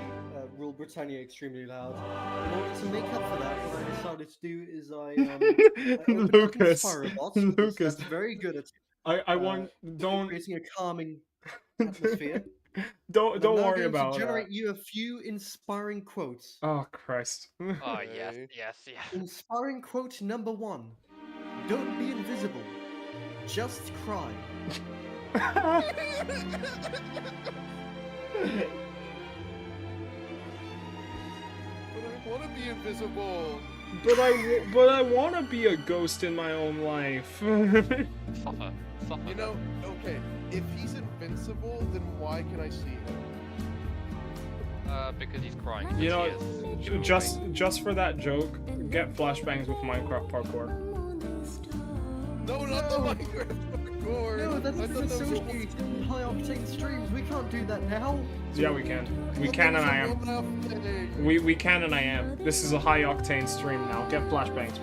Rule Britannia extremely loud. In order to make up for that, what I decided to do is I opened up Lucas. Inspirabot, because Lucas. that's very good at I want don't creating a calming atmosphere. don't And I'm now worry going about to that. generate you a few inspiring quotes. Oh Christ. Oh, yes, Okay. yes, yes. Inspiring quote number 1. Don't be invisible. Just cry. But I want to be invisible. But I want to be a ghost in my own life. Suffer. You know, okay, if he's invincible, then why can I see him? Because he's crying. You know, tears. just for that joke, get flashbangs with Minecraft parkour. No, not the Minecraft parkour. No, that's I thought that was associated in high octane streams. We can't do that now. Yeah, we can. We I can thought and I that am. was a one-off thing. We can and I am. This is a high octane stream now. Get flashbangs.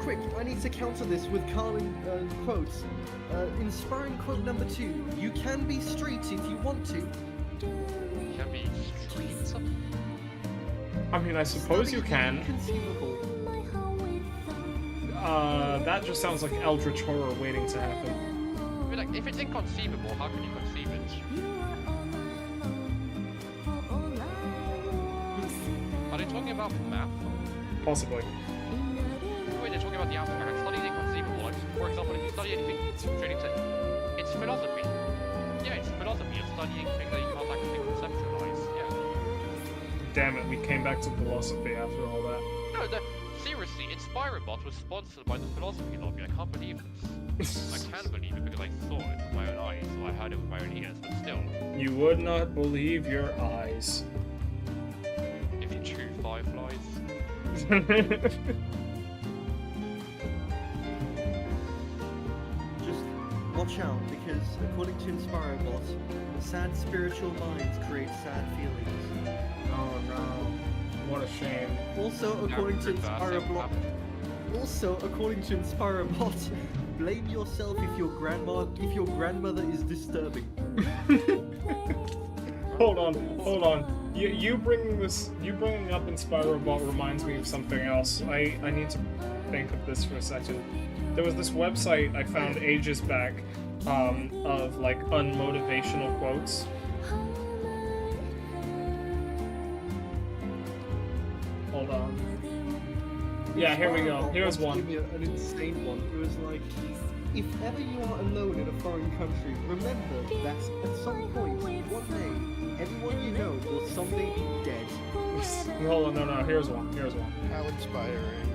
Quick, I need to counter this with calming quotes. Inspiring quote number 2. You can be street if you want to. Can be streets. I mean, I suppose you can. Inconceivable. That just sounds like eldritch horror waiting to happen. I mean, like, if it's inconceivable, how can you conceive it? Are they talking about math? Possibly. Wait, they're talking about the alphabet. Like, studying inconceivable. Like, for example, if you study anything relating to... It's philosophy. Yeah, it's philosophy. You're studying things that you can't actually conceptualize. Yeah. Damn it, we came back to philosophy after all that. No, seriously, Inspirabot was sponsored by the philosophy lobby. I can't believe this. I can believe it because I saw it with my own eyes, so I heard it with my own ears, but still. You would not believe your eyes. If you chew fireflies. Just watch out, because according to Inspirabot, sad spiritual minds create sad feelings. Oh no. What a shame. Also, according to Inspirabot, blame yourself if your grandmother is disturbing. Hold on. You bringing up Inspirabot reminds me of something else. I need to think of this for a second. There was this website I found ages back, of like unmotivational quotes. Hold on. Yeah, here we go. Here's Gave one. me an insane one. It was like, if ever you are alone in a foreign country, remember that at some point, one day, everyone you know will someday be dead. Hold on, no. Here's one. How inspiring.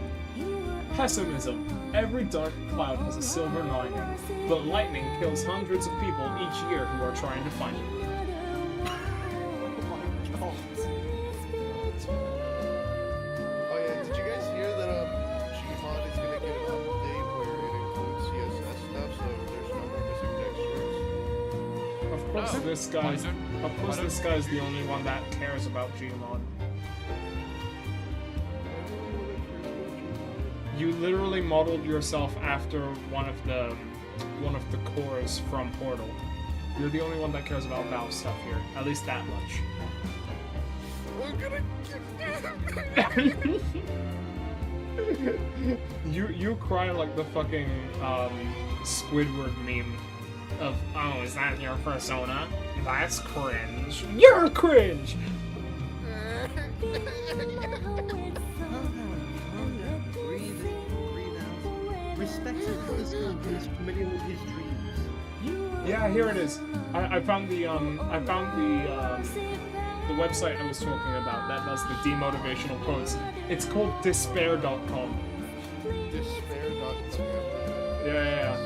Pessimism. Every dark cloud has a silver lining, but lightning kills hundreds of people each year who are trying to find it. Oh my god. Oh yeah, did you guys hear that Gmod is gonna get an update where it includes CSS stuff, so there's no more missing textures? Of course, No, this guy's the only one that cares about Gmod. You literally modeled yourself after one of the cores from Portal. You're the only one that cares about Valve stuff here. At least that much. I'm gonna You cry like the fucking Squidward meme of, oh, is that your persona? That's cringe. You're cringe! Calm down. Breathe in, breathe out. Respect this guy who is familiar with his dreams. Yeah, here it is. I found the website I was talking about that does the demotivational quotes. It's called despair.com. Despair.com. Yeah.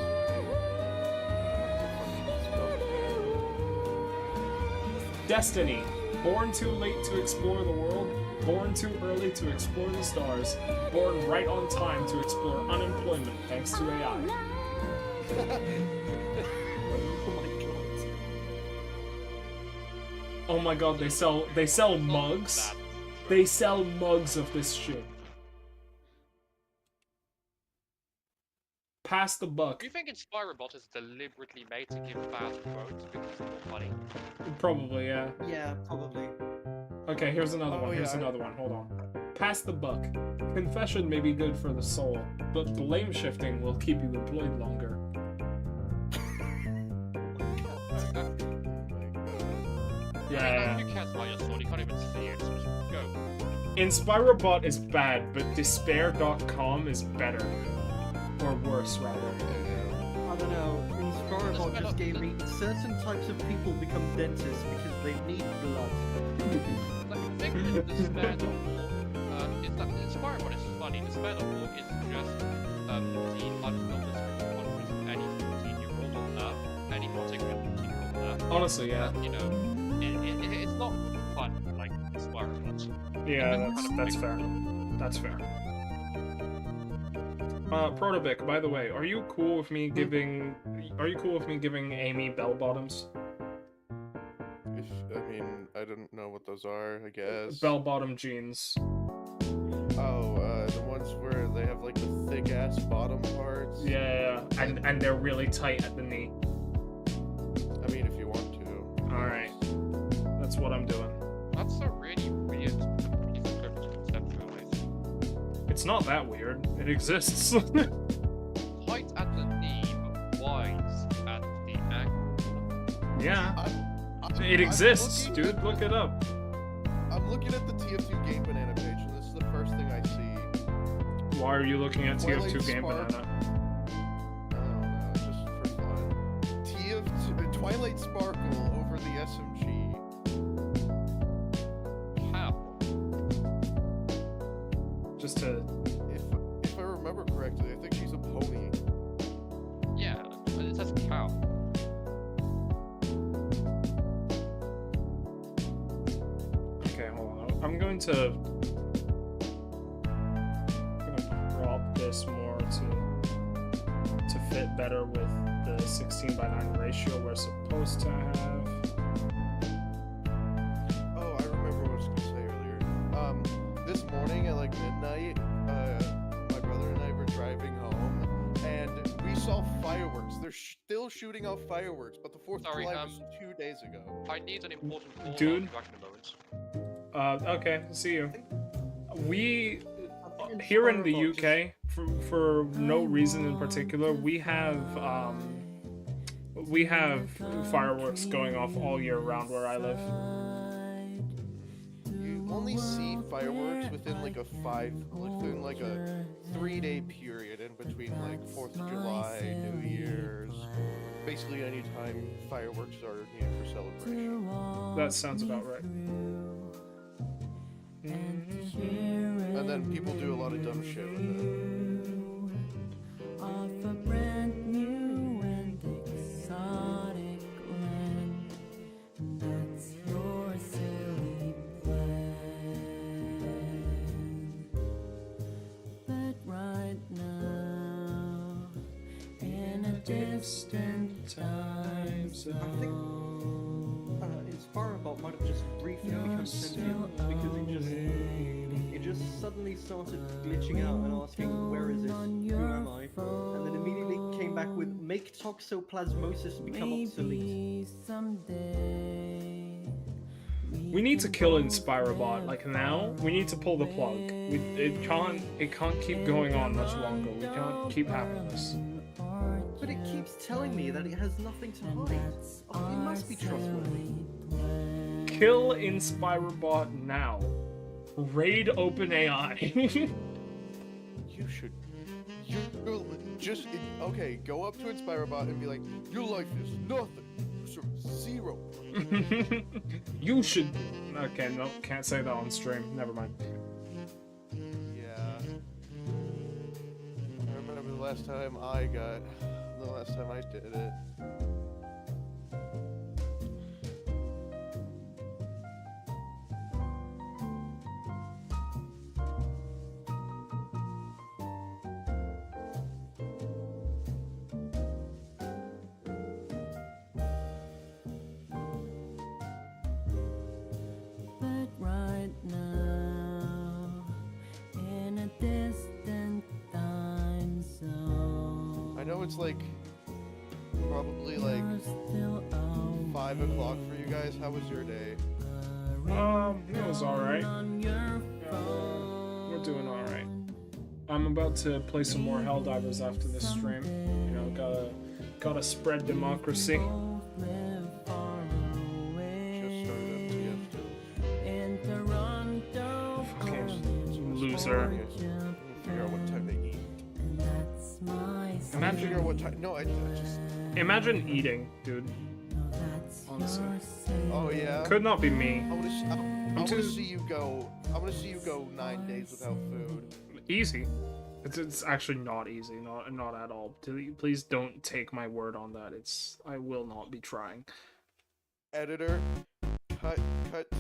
Destiny. Born too late to explore the world. Born too early to explore the stars. Born right on time to explore unemployment thanks to AI. Oh my god, they sell mugs. They sell mugs of this shit. Pass the buck. Do you think Inspirobot is deliberately made to give bad quotes because it's more funny? Probably, yeah. Yeah, probably. Okay, here's another Oh, one. Here's yeah. another one. Hold on. Pass the buck. Confession may be good for the soul, but blame shifting will keep you employed longer. Yeah. Who cares about your soul? You can't even see it, so just go. Inspirobot is bad, but despair.com is better. Or worse, rather. I don't know. Inspirobot just gave me certain types of people become dentists because they need blood. Like, the thing with Despair.org is that Inspirobot is funny. Despair.org is just the unfiltered script of any 14-year-old on Earth, any particular 14-year-old on Earth. Honestly, yeah. You know, it's not fun like Inspirobot. Yeah, that's fair. That's fair. Protobic, by the way, are you cool with me giving Amy bell bottoms? I mean, I don't know what those are, I guess. Bell bottom jeans. Oh, the ones where they have like the thick ass bottom parts. Yeah, and they're really tight at the knee. I mean, if you want to. Alright. That's what I'm doing. That's a really weird piece of script to conceptualize. It's not that weird. It exists. Height at the knee, but wide at the ankle. Yeah. I'm It exists, looking dude. at Look it up. I'm looking at the TF2 Game Banana page, and this is the first thing I see. Why are you looking at Twilight TF2 Game Spark. Banana? I don't know, just for fun. TF2 Twilight Sparkle over the SMG. How? Just to... If I remember correctly, I think she's a pony. Yeah, it says cow. Okay, hold on. I'm going to crop this more to fit better with the 16:9 ratio we're supposed to have. Oh, I remember what I was gonna say earlier. This morning at like midnight, my brother and I were driving home, and we saw fireworks. They're still shooting off fireworks, but the 4th of Sorry, July was 2 days ago. I need an important call. Dude. Back in a moment. Okay, see you. We I think here in the Inspirobot UK, for no reason in particular, we have fireworks going off all year round where I live. You only see fireworks within like a 3-day period in between like 4th of July, New Year's, basically any time fireworks are needed for celebration. That sounds about right. And then people do a lot of dumb shit with it. Off a brand new and exotic land. That's your silly plan. But right now, in a distant time zone, Inspirobot might have just briefly become sentient because it just suddenly started glitching out and asking, where is this? Who am I? And then immediately came back with make toxoplasmosis become obsolete. Maybe someday We need to kill Inspirobot, like now. We need to pull the plug. It can't keep going on much longer. We can't keep having this. But it keeps telling me that it has nothing to hide. Oh, it must be trustworthy. Kill Inspirobot now. Raid OpenAI. You should. You're just okay. Go up to Inspirobot and be like, "Your life is nothing. You're 0." You should. Okay, no, can't say that on stream. Never mind. Yeah. I remember the last time I did it. But right now, in a distant time zone, I know it's like probably like you're still 5 o'clock for you guys. How was your day? It was alright. on your We're doing alright. I'm about to play some more Helldivers after this stream. You know, gotta spread democracy. phone, live far Just started away. FTF. In Toronto, Fucking loser. Figure out what time they eat. and that's my Imagine- Figure out what time. No, I just. Imagine eating, dude. No, that's Honestly. your say. Oh yeah. Could not be me. I want too- to see you go. I want to see you go 9 days without food. Easy. It's actually not easy. Not at all. Please don't take my word on that. I will not be trying. Editor, cut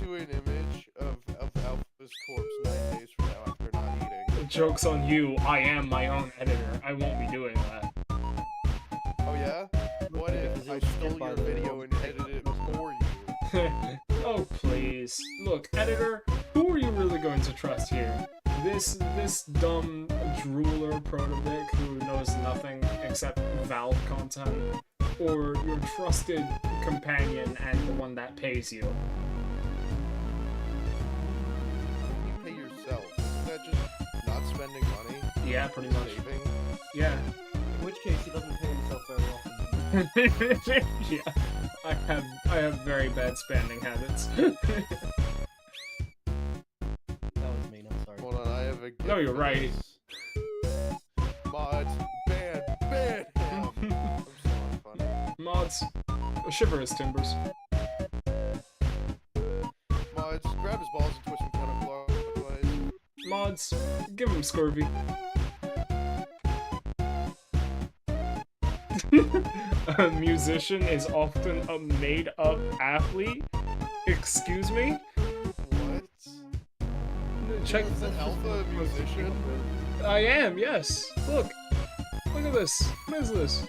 to an image of Alpha's corpse 9 days from now after not eating. Joke's on you. I am my own editor. I won't be doing that. Oh yeah? What if I stole your video and edited it for you? Oh please. Look, editor, who are you really going to trust here? This dumb drooler protovic who knows nothing except Valve content, or your trusted companion and the one that pays you? You pay yourself. Isn't that just not spending money? Yeah, pretty much. Saving? Yeah. In which case, he doesn't pay himself very often. Yeah. I have very bad spending habits. That was mean, I'm sorry. Hold on, I have a gift No, you're for right. this. Mods, ban him! I'm so unfunny. Mods, shiver his timbers. Mods, grab his balls and twist him counterclockwise. Mods, give him scurvy. A musician is often a made-up athlete? Excuse me? What? Check. Is an alpha a musician? I am, yes. Look at this. What is this?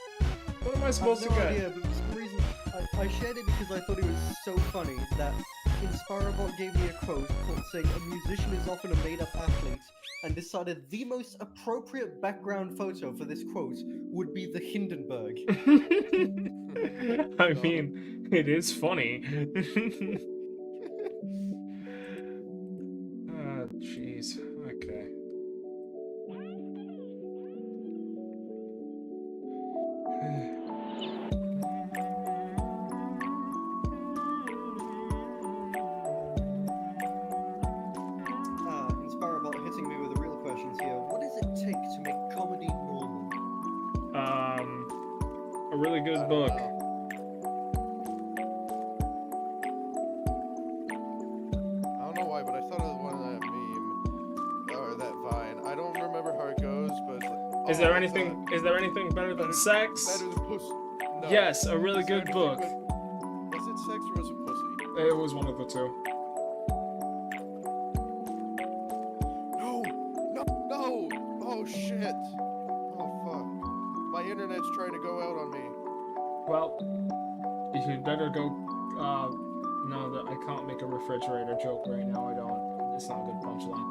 What am I I have supposed no to get? idea, but for some reason, I shared it because I thought it was so funny that Inspirobot gave me a quote saying a musician is often a made-up athlete, and decided the most appropriate background photo for this quote would be the Hindenburg. I mean, it is funny. Ah, jeez. Okay. Inspirobot hitting me with the real questions here. What does it take to make comedy normal? A really I good don't book. know. I don't know why, but I thought of one of that meme or that Vine. I don't remember how it goes, but it's like, Is there anything better than sex? better than pussy? No. Yes, a really Is there good anything book. Was it sex or was it pussy? It was one of the two. No! No! No! Oh shit! Oh fuck! My internet's trying to go out on me. Well, you should better go. No, I can't make a refrigerator joke right now. I don't. It's not a good punchline.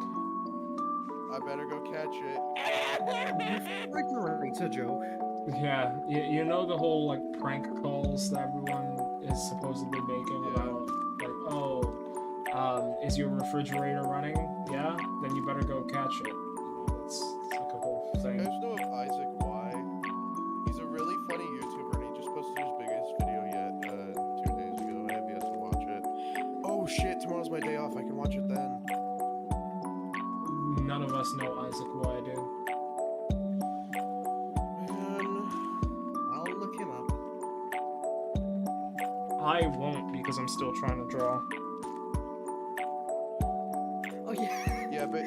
I better go catch it. Refrigerator joke. Yeah, you know the whole like prank calls that everyone is supposedly making Yeah. about like, oh, is your refrigerator running? Yeah, then you better go catch it. It's like a whole You thing. guys know of Isaac Y? He's a really funny YouTuber, and he just posted his biggest video yet 2 days ago. I have yet to watch it. Oh shit! Tomorrow's my day off. I can watch it then. None of us know Isaac Y, dude. Man, I'll look him up. I won't because I'm still trying to draw. Oh yeah. yeah, but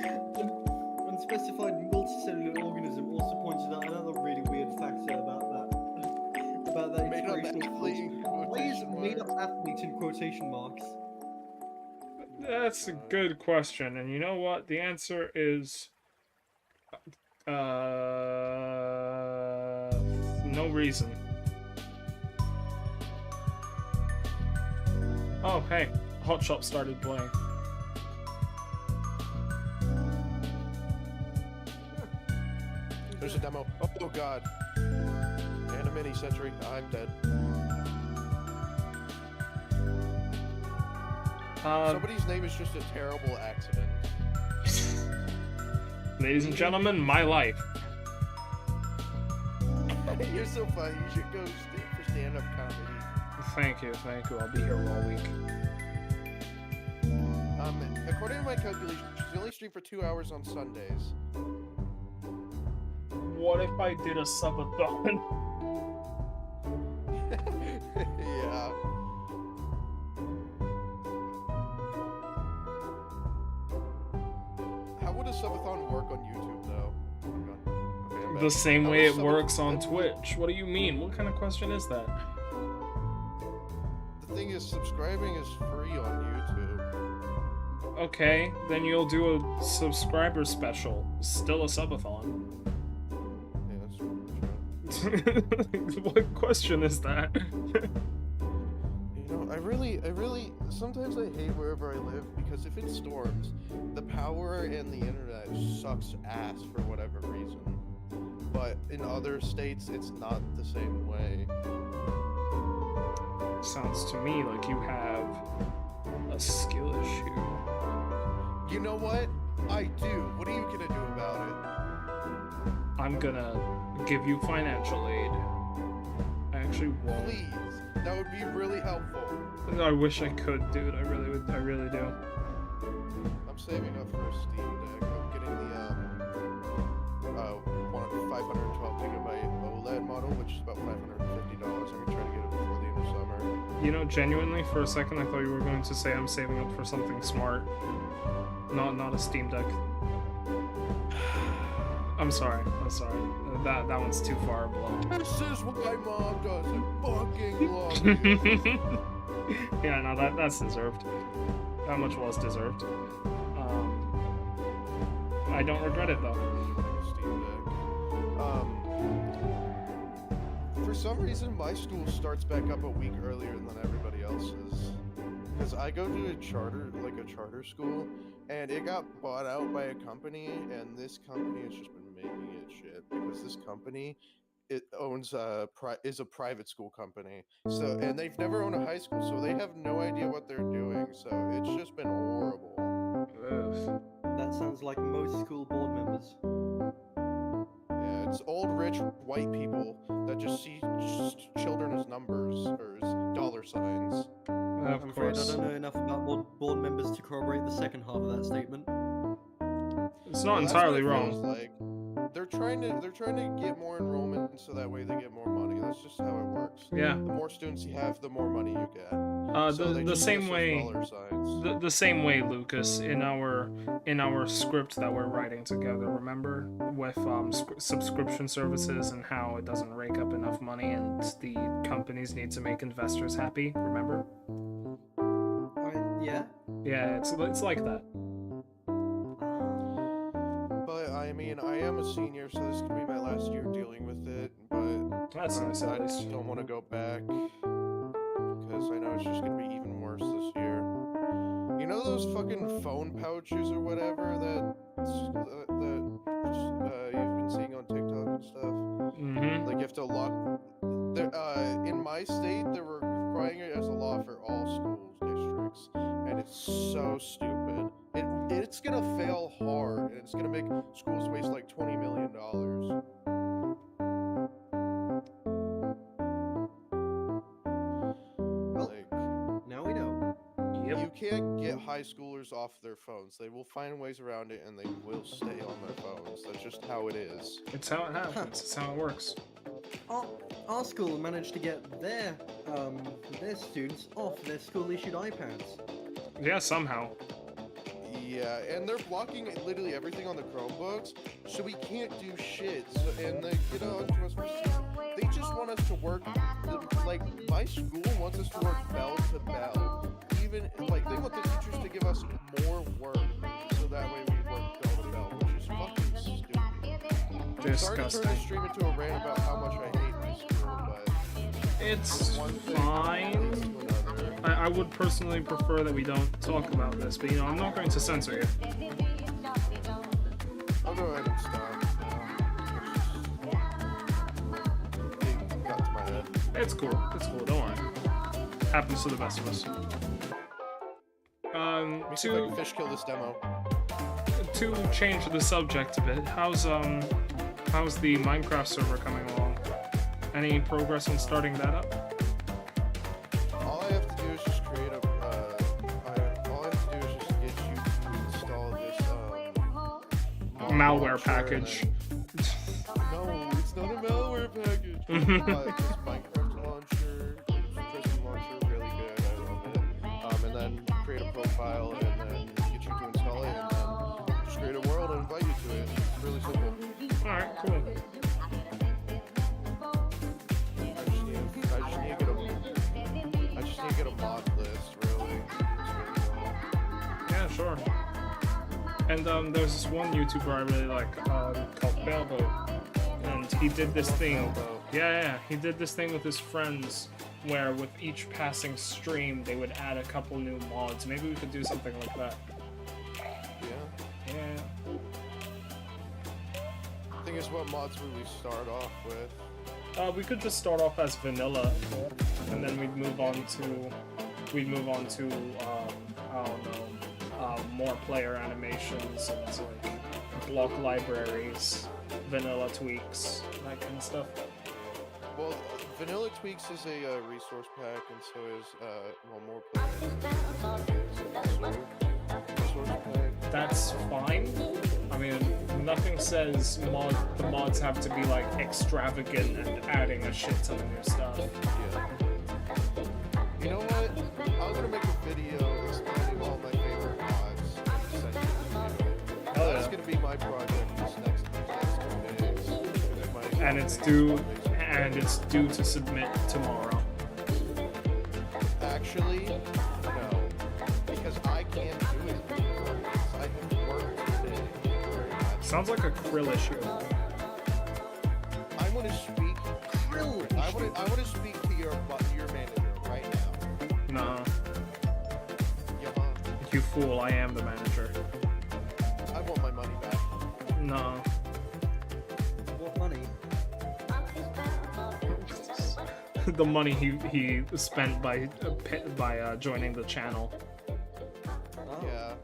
Unspecified multicellular organism also pointed out another really weird factor about that made up inspirational athlete quote. in Why is quotation made up marks. athlete in quotation marks? That's a good question, and you know what? The answer is no reason. Oh, hey, Hot Shop started playing. There's a demo. Oh god. And a mini century. I'm dead. Somebody's name is just a terrible accident. Ladies and gentlemen, my life. You're so funny. You should go for stand-up comedy. Thank you. I'll be here all week. According to my calculations, you only stream for 2 hours on Sundays. What if I did a subathon? Yeah. How would a subathon work on YouTube, though? Okay, I'm back. The same How way would it a works on subathon- Twitch. What do you mean? What kind of question is that? The thing is, subscribing is free on YouTube. Okay, then you'll do a subscriber special. Still a subathon. Yeah, that's true. What question is that? You know, I really, sometimes I hate wherever I live because if it storms, the power and the internet sucks ass for whatever reason. But in other states, it's not the same way. Sounds to me like you have a skill issue. You know what? I do. What are you gonna do about it? I'm gonna give you financial aid. I actually won't. Please, that would be really helpful. I wish I could, dude. I really do. I'm saving up for a Steam Deck. I'm getting the 512 gigabyte OLED model, which is about $550. I'm gonna try to get it before the end of summer. You know, genuinely, for a second, I thought you were going to say I'm saving up for something smart. Not a Steam Deck. I'm sorry. That one's too far below. This is why mom doesn't fucking love me. Yeah, no, that's deserved. That much was deserved. I don't regret it though. Steam Deck. For some reason, my school starts back up a week earlier than everybody else's. Because I go to a charter school, and it got bought out by a company, and this company has just been making it shit. Because this company, it owns is a private school company. So, and they've never owned a high school, so they have no idea what they're doing. So it's just been horrible. Ugh. That sounds like most school board members. Yeah, it's old, rich, white people that just see children as numbers or as dollar signs. Of I'm afraid I course. don't know enough about board members to corroborate the second half of that statement. It's not Well, that's what entirely it feels wrong. like. They're trying to get more enrollment so that way they get more money. That's just how it works. Yeah. The more students you have, the more money you get. So they The just same use those way. dollar signs. The same way, Lucas, in our script that we're writing together. Remember, with subscription services and how it doesn't rake up enough money, and the companies need to make investors happy. Remember? Yeah. Yeah, it's like that. But I mean, I am a senior, so this could be my last year dealing with it. But That's nice, I at least. just don't want to go back because I know it's just gonna be even worse this year. You know those fucking phone pouches or whatever that you've been seeing on TikTok and stuff? Mm-hmm. Like you have to lock. In my state, they're requiring it as a law for all schools districts, and it's so stupid. It's gonna fail hard, and it's gonna make schools waste like $20 million. Well, Like, now we know. you can't get high schoolers off their phones. They will find ways around it, and they will stay on their phones. That's just how it is. It's how it happens. It's how it works. Our school managed to get their students off their school-issued iPads. Yeah, somehow. Yeah, and they're blocking literally everything on the Chromebooks, so we can't do shit. So, and they get on to us for they just want us to work. Like my school wants us to work bell to bell. Even like they want the teachers to give us more work, so that way we work bell to bell, which is fucking stupid. Sorry to turn Disgusting. this stream into a rant about how much I hate my school, but It's one thing fine. leads to another. I would personally prefer that we don't talk about this, but you know, I'm not going to censor you. I'll go ahead and stop. It got to my head. It's cool. It's cool. Don't worry. Happens to the best of us. Let me see if I To can fish kill this demo. change the subject a bit, how's the Minecraft server coming along? Any progress on starting that up? All I have to do is just create a. All I have to do is just get you to install this Malware launcher package. and then- No, it's not a malware package. This Minecraft launcher, Prism launcher, really good. I love it. And then create a profile and then get you to install it and then just create a world and invite you to it. It's really simple. Alright, cool. I just need to get a mod list, really. That's really all. Yeah, sure. And there's this one YouTuber I really like called Belbo, and he did this thing. Yeah, he did this thing with his friends, where with each passing stream they would add a couple new mods. Maybe we could do something like that. Yeah. Yeah. Thing is, what mods would we start off with? We could just start off as vanilla, and then we'd move on to I don't know, more player animations and like block libraries, vanilla tweaks, that kind of stuff. Well, Vanilla Tweaks is a resource pack, and so is more players. Resource pack. That's fine. I mean, nothing says the mods have to be like extravagant and adding a shit ton of new stuff. Yeah. You know what? I'm gonna make a video explaining all my favorite mods. And send it to you. Hell That's yeah. gonna be my project these next 2 days. And it's due to submit tomorrow. Actually, no, because I can't do it because I have work today. Very much. Sounds like a Krill issue. I want to speak. I want to speak to your manager right now. Nah, Yeah, you fool, I am the manager. I want my money back. Nah. What money? The money he spent by joining the channel. Oh. Yeah.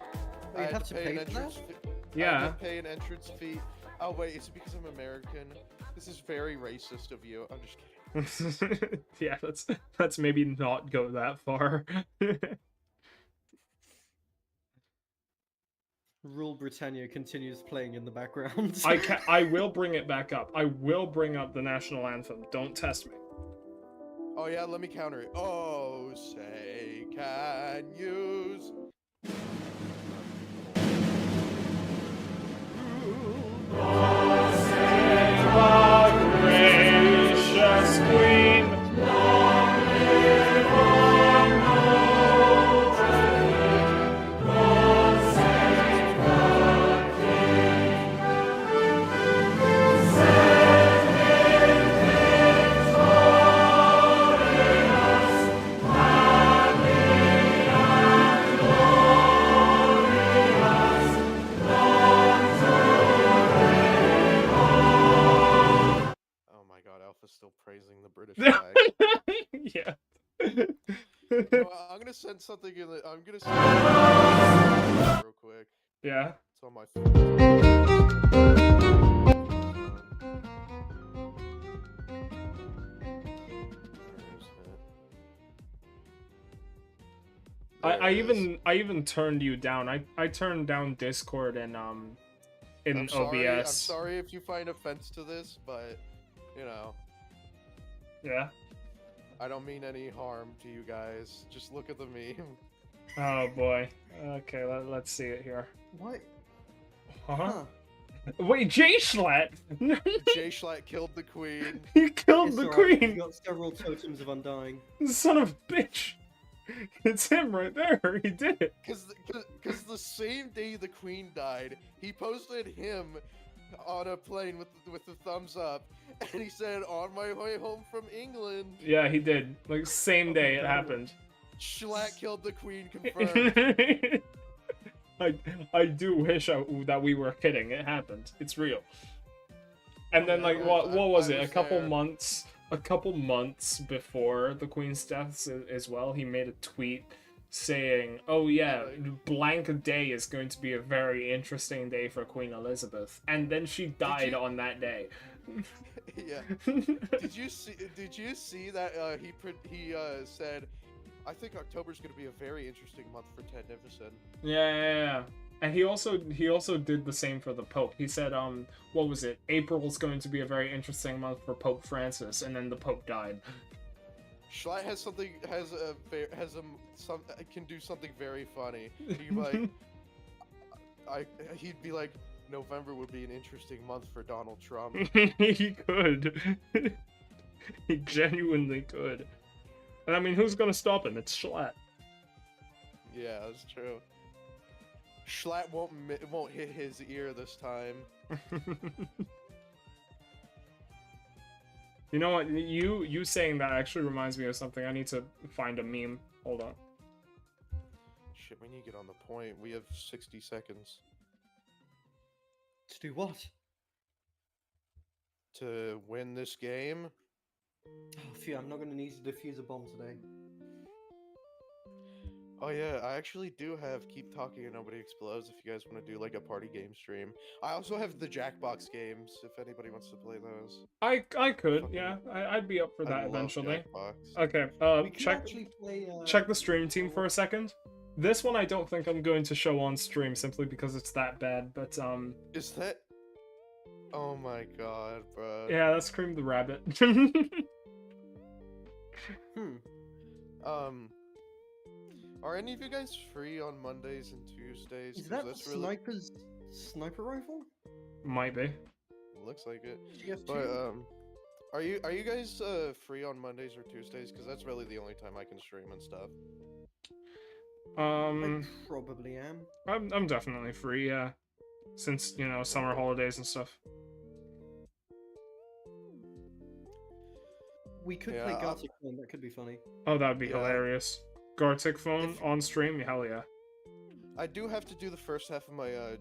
Oh, you I have had to pay an for that? entrance fee. I Yeah. had to pay an entrance fee. Oh wait, it's because I'm American. This is very racist of you. I'm just kidding. Yeah, let's maybe not go that far. Rule Britannia continues playing in the background. I will bring it back up. I will bring up the national anthem. Don't test me. Oh yeah, let me counter it. Oh, say can use. Gracious Queen. send something in the. I'm gonna send real quick. Yeah. It's on my phone. I even turned you down. I turned down Discord and in I'm sorry. I'm OBS. sorry if you find offense to this, but you know, Yeah. I don't mean any harm to you guys. Just look at the meme. Oh boy. Okay, let's see it here. What? Huh? Huh. Wait, Jay Schlatt! Jay Schlatt killed the queen. He killed It's the alright, queen! He's got several totems of undying. Son of a bitch! It's him right there. He did it. Cause the same day the queen died, he posted him on a plane with the thumbs up, and he said, "On my way home from England." Yeah, he did. Like same day it happened. Schlatt killed the queen, confirmed. I do wish that we were kidding. It happened. It's real. And then Yeah, like I what was- was I it? was A couple months before the Queen's death as well, he made a tweet saying, "Oh yeah, blank day is going to be a very interesting day for Queen Elizabeth." And then she died you- on that day. Yeah. Did you see that he said, "I think October's going to be a very interesting month for Ted Nivison." Yeah. And he also did the same for the Pope. He said, what was it? April's going to be a very interesting month for Pope Francis, and then the Pope died. Schlatt can do something very funny. He'd be like, November would be an interesting month for Donald Trump. He could. He genuinely could. And I mean, who's gonna stop him? It's Schlatt. Yeah, that's true. Schlatt won't hit his ear this time. You know what? You saying that actually reminds me of something. I need to find a meme. Hold on. Shit, we need to get on the point. We have 60 seconds To do what? to win this game. Oh, phew, I'm not going to need to defuse a bomb today. Oh yeah, I actually do have Keep Talking and Nobody Explodes if you guys want to do like a party game stream. I also have the Jackbox games if anybody wants to play those. I could, Fucking- yeah. I'd be up for I that love eventually. Jackbox. Okay, We could check actually play, check the stream team for a second. This one I don't think I'm going to show on stream simply because it's that bad, but Is that? Oh my god, bro. yeah, that's Cream the Rabbit. Are any of you guys free on Mondays and Tuesdays? Is 'Cause that that's really Sniper's sniper rifle? Might be. looks like it. GF2? But are you guys free on Mondays or Tuesdays? Because that's really the only time I can stream and stuff. I probably am. I'm definitely free, yeah. Since, you know, summer holidays and stuff. We could Yeah, play I'll- Gartic Phone, that could be funny. Oh, that'd be Yeah. hilarious. Gartic phone If- on stream, hell yeah. I do have to do the first half of my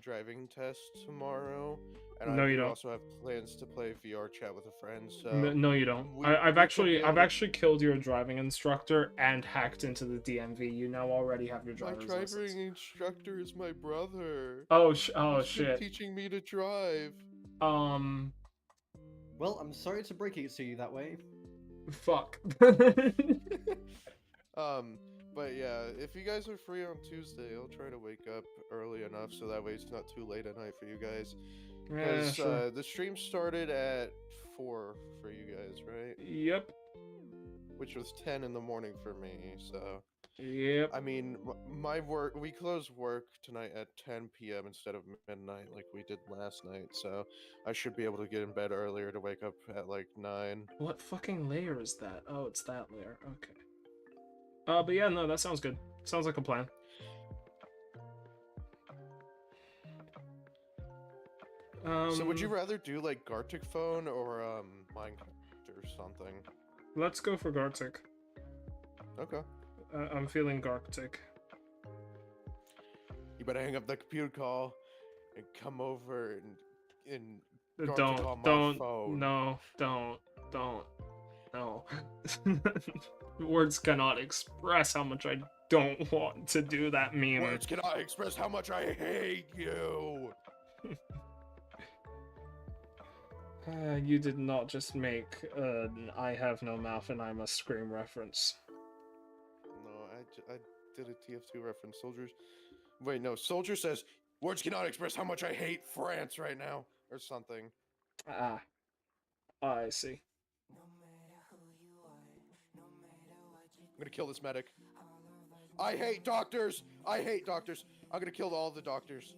driving test tomorrow, and No, I you do don't. also have plans to play VR chat with a friend. So No, you don't. we- I've we could actually be I've able to- actually killed your driving instructor and hacked into the DMV. You now already have your my driver's driving license. instructor is my brother. Oh He's been shit. teaching me to drive. Well, I'm sorry to break it to you that way. Fuck. But yeah, if you guys are free on Tuesday, I'll try to wake up early enough so that way it's not too late at night for you guys. Yeah, Because sure. the stream started at 4 for you guys, right? Yep. Which was 10 in the morning for me, so... Yep. I mean, my work, we close work tonight at 10 p.m. instead of midnight like we did last night, so I should be able to get in bed earlier to wake up at like 9. What fucking layer is that? Oh, it's that layer. Okay. But yeah, no, that sounds good. Sounds like a plan. So would you rather do like Gartic Phone or Minecraft or something? Let's go for Gartic. Okay. I'm feeling Gartic. You better hang up the computer call and come over and Gartic on Don't, my don't, phone. no, don't, no. Words cannot express how much I don't want to do that meme. Words cannot express how much I hate you. You did not just make an I have no mouth and I must scream reference. No, I did a TF2 reference. Soldiers. Wait, no. Soldier says words cannot express how much I hate France right now, or something. Ah, I see. I'm gonna kill this medic. I hate doctors. I hate doctors. I'm gonna kill all the doctors.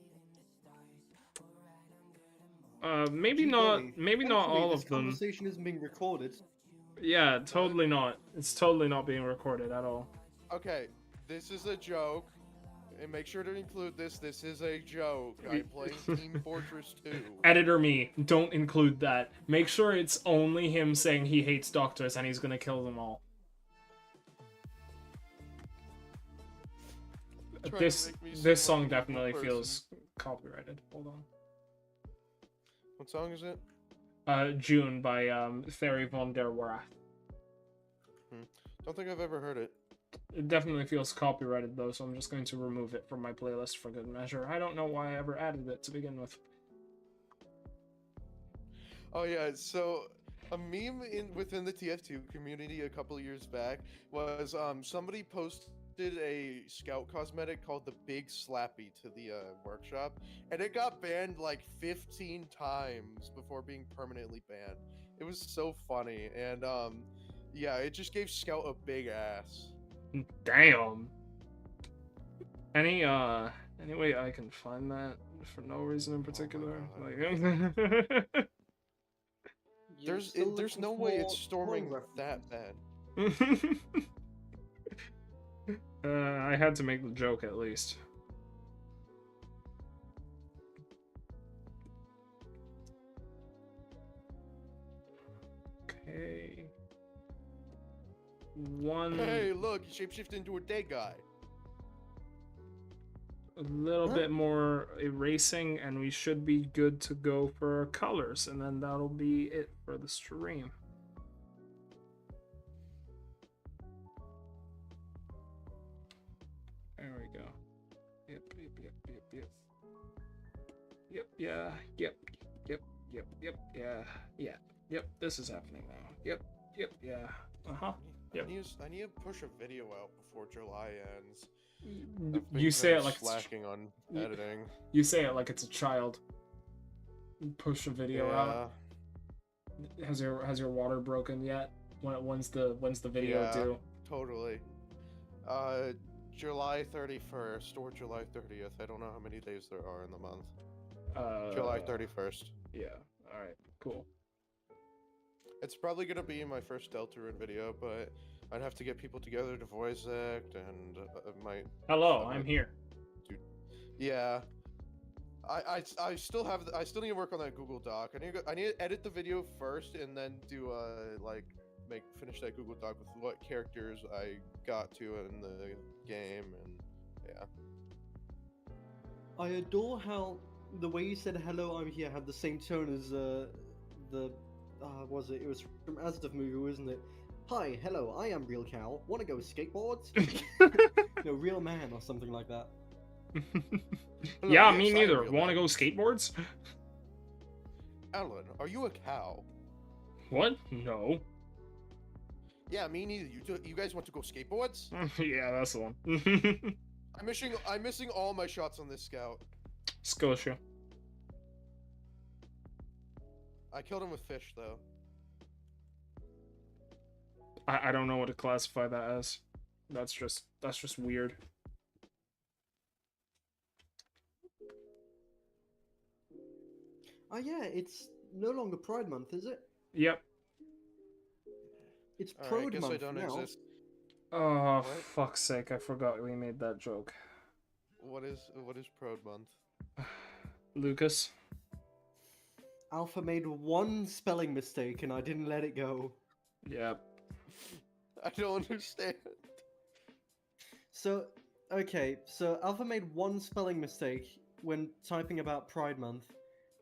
Maybe Gee not. golly, Maybe not thankfully, all this of them. conversation isn't being recorded. Yeah, totally not. It's totally not being recorded at all. Okay, this is a joke. And make sure to include this. This is a joke. I'm playing Team Fortress 2. Editor me, don't include that. Make sure it's only him saying he hates doctors and he's gonna kill them all. Trying to This make me seem this like song an evil definitely person. feels copyrighted. Hold on. What song is it? June by Theory von der Wrath. Don't think I've ever heard it. It definitely feels copyrighted though, so I'm just going to remove it from my playlist for good measure. I don't know why I ever added it to begin with. Oh yeah, so a meme within the TF2 community a couple years back was somebody posted a scout cosmetic called the Big Slappy to the workshop, and it got banned like 15 times before being permanently banned. It was so funny, and yeah, it just gave Scout a big ass. Damn. Any way I can find that for no reason in particular? God. Like You're still There's looking no way for it's storming porn that references. bad. I had to make the joke at least. Okay. One Hey, look, he shapeshifted into a dead guy. a little Huh? bit more erasing and we should be good to go for our colors, and then that'll be it for the stream. There we go. Yep. Yeah. Yep, this is happening now. Yep, yeah. Uh-huh. Yep. I need to push a video out before July ends. You say it like it's slacking on y- editing. you say it like it's a child. Push a video out. Has your water broken yet? When's the video Yeah. due? Totally. July 31st or July 30th. I don't know how many days there are in the month. July 31st. Yeah. All right. Cool. It's probably gonna be my first Deltarune video, but I'd have to get people together to voice act, and Hello, I I'm might- here. yeah. I still need to work on that Google Doc. I need to edit the video first, and then do finish that Google Doc with what characters I got to in the game, and yeah. I adore how the way you said "Hello, I'm here" had the same tone as was it? It was from Asdov movie, wasn't it? Hi, hello, I am Real Cal. Want to go skateboards? No, Real Man or something like that. Hello, Yeah, yes, me I'm neither. Real Want to Man. go skateboards? Alan, are you a cow? What? No. Yeah, me neither. You guys want to go skateboards? Yeah, that's the one. I'm missing all my shots on this scout. Scotia. I killed him with fish though. I don't know what to classify that as. That's just weird. Oh yeah, it's no longer Pride Month, is it? Yep. It's Alright, Prode guess Month I don't now. exist. Oh, What? fuck's sake, I forgot we made that joke. What is Prode Month? Lucas? Alpha made one spelling mistake and I didn't let it go. Yep. I don't understand. So, okay, so Alpha made one spelling mistake when typing about Pride Month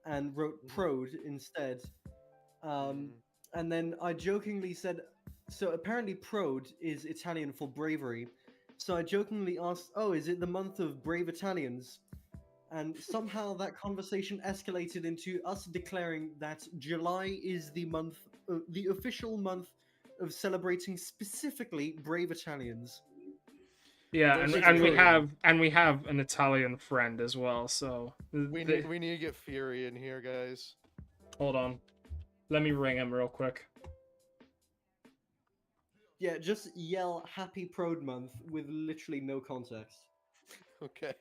and wrote Prode instead. And then I jokingly said, So apparently Prode is Italian for bravery. So I jokingly asked, "Oh, is it the month of brave Italians?" And somehow that conversation escalated into us declaring that July is the month, the official month of celebrating specifically brave Italians. Yeah, There's and we Fury. have an Italian friend as well. So We need to get Fury in here, guys. hold on, let me ring him real quick. Yeah, just yell Happy Prode Month with literally no context. Okay.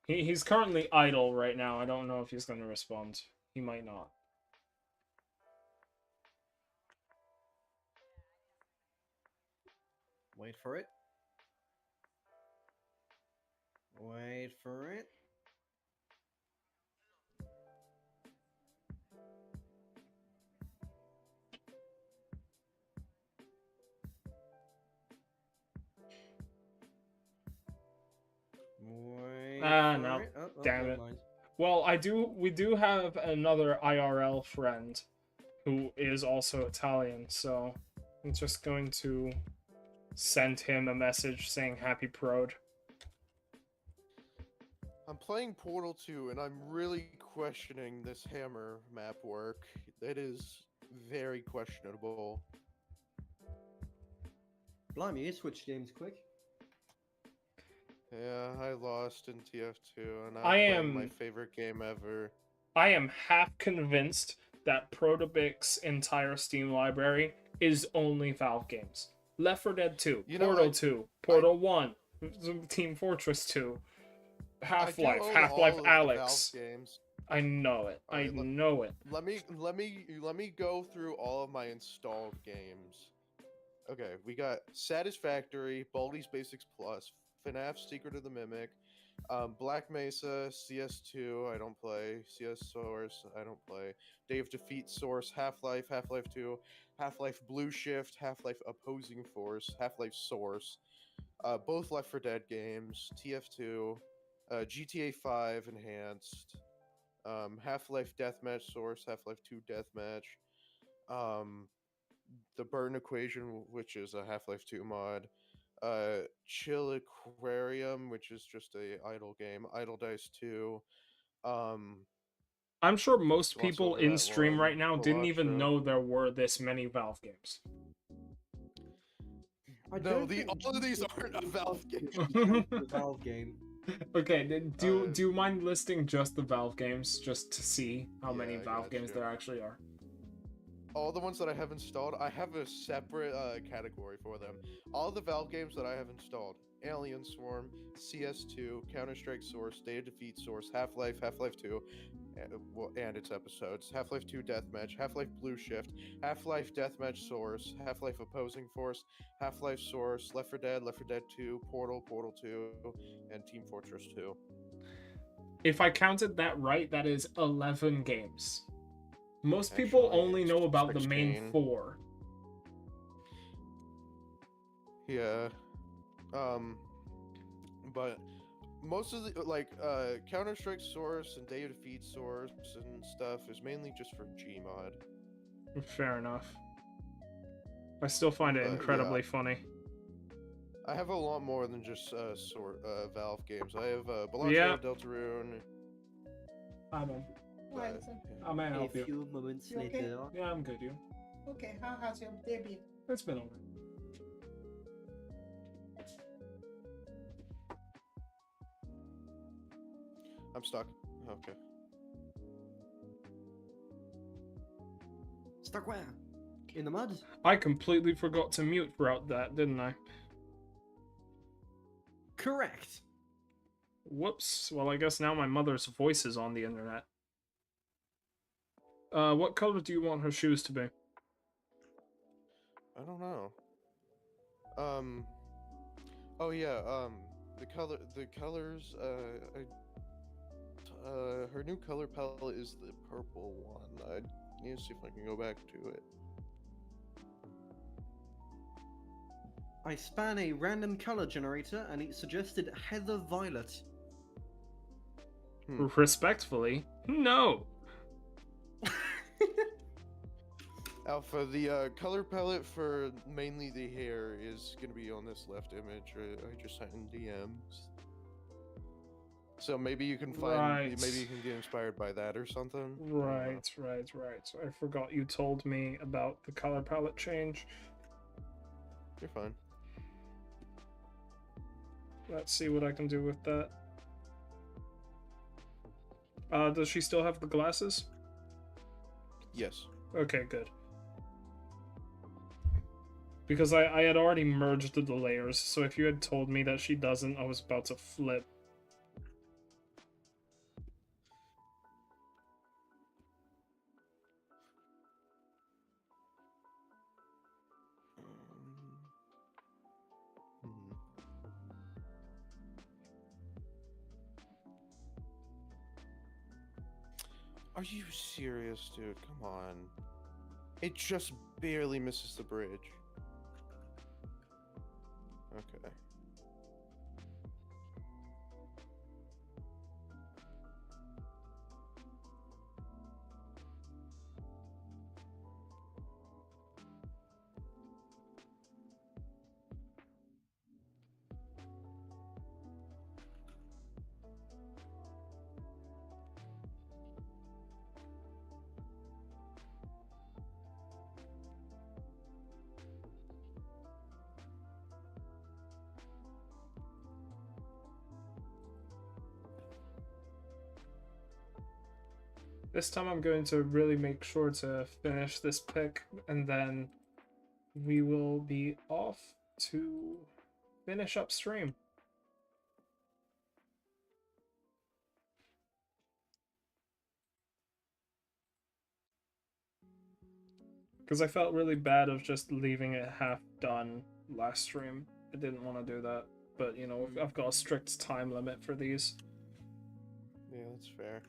He's currently idle right now. I don't know if he's going to respond. He might not. Wait for it. Wait for it. Wait for No. it. Oh, Damn never it. mind. Well, we do have another IRL friend who is also Italian, so I'm just going to send him a message saying Happy Prode. I'm playing Portal 2, and I'm really questioning this hammer map work. It is very questionable. Blimey, you switched games quick. Yeah, I lost in TF2, and I'm I playing my am- favorite game ever. I am half convinced that Protobic's entire Steam library is only Valve games. Left 4 Dead 2, You know, Portal 2, Portal 1, Team Fortress 2, Half-Life, I do own Half-Life all of the Alex. Valve games. I know it. I Alright, know it. Let me go through all of my installed games. Okay, we got Satisfactory, Baldi's Basics Plus, FNAF Secret of the Mimic, Black Mesa, CS2, I don't play, CS Source, I don't play, Day of Defeat Source, Half-Life, Half-Life 2, Half-Life Blue Shift, Half-Life Opposing Force, Half-Life Source, both Left 4 Dead games, TF2, GTA 5 Enhanced, Half-Life Deathmatch Source, Half-Life 2 Deathmatch, the Burn Equation, which is a Half-Life 2 mod, Chill Aquarium, which is just a idle game, Idle Dice 2, I'm sure most gloss people over in that stream one, right now didn't even Elantra. know there were this many Valve games. I No, don't think all of these these aren't a Valve game. a Valve game. Okay, do Uh, you mind listing just the Valve games just to see how many Yeah, I Valve games gotcha. there actually are? All the ones that I have installed, I have a separate category for them. All the Valve games that I have installed: Alien Swarm, CS2, Counter-Strike Source, Day of Defeat Source, Half-Life, Half-Life 2, and its episodes, Half-Life 2 Deathmatch, Half-Life Blue Shift, Half-Life Deathmatch Source, Half-Life Opposing Force, Half-Life Source, Left 4 Dead, Left 4 Dead 2, Portal, Portal 2, and Team Fortress 2. If I counted that right, that is 11 games. Most people Actually, only it's know about the main 16. 4. Yeah. But most of the Counter-Strike Source and Day of Defeat Source and stuff is mainly just for Gmod. Fair enough. I still find it But, incredibly yeah. funny. I have a lot more than just Valve games. I have Balancho, Yeah. Deltarune. I'm in. Hi, but- Alison. How may I A help you? few moments You okay? later. Yeah, I'm good. You? Okay, how has your day been? It's been alright. I'm stuck. Okay. Stuck where? In the mud? I completely forgot to mute throughout that, didn't I? Correct. Whoops. Well, I guess now my mother's voice is on the internet. What color do you want her shoes to be? I don't know. Oh yeah. The colors. Her new color palette is the purple one. I need to see if I can go back to it. I span a random color generator and it suggested Heather Violet. Respectfully, no. Alpha, the color palette for mainly the hair is gonna be on this left image. I just sent in DMs. So maybe you can find, Right. maybe you can get inspired by that or something. I don't know. Right. So I forgot you told me about the color palette change. You're fine. Let's see what I can do with that. Does she still have the glasses? Yes. Okay, good. Because I had already merged the layers, so if you had told me that she doesn't, I was about to flip. Hmm. Are you serious, dude? Come on. It just barely misses the bridge. Okay. This time I'm going to really make sure to finish this pick, and then we will be off to finish upstream. Because I felt really bad of just leaving it half done last stream. I didn't want to do that, but you know, I've got a strict time limit for these. Yeah, that's fair.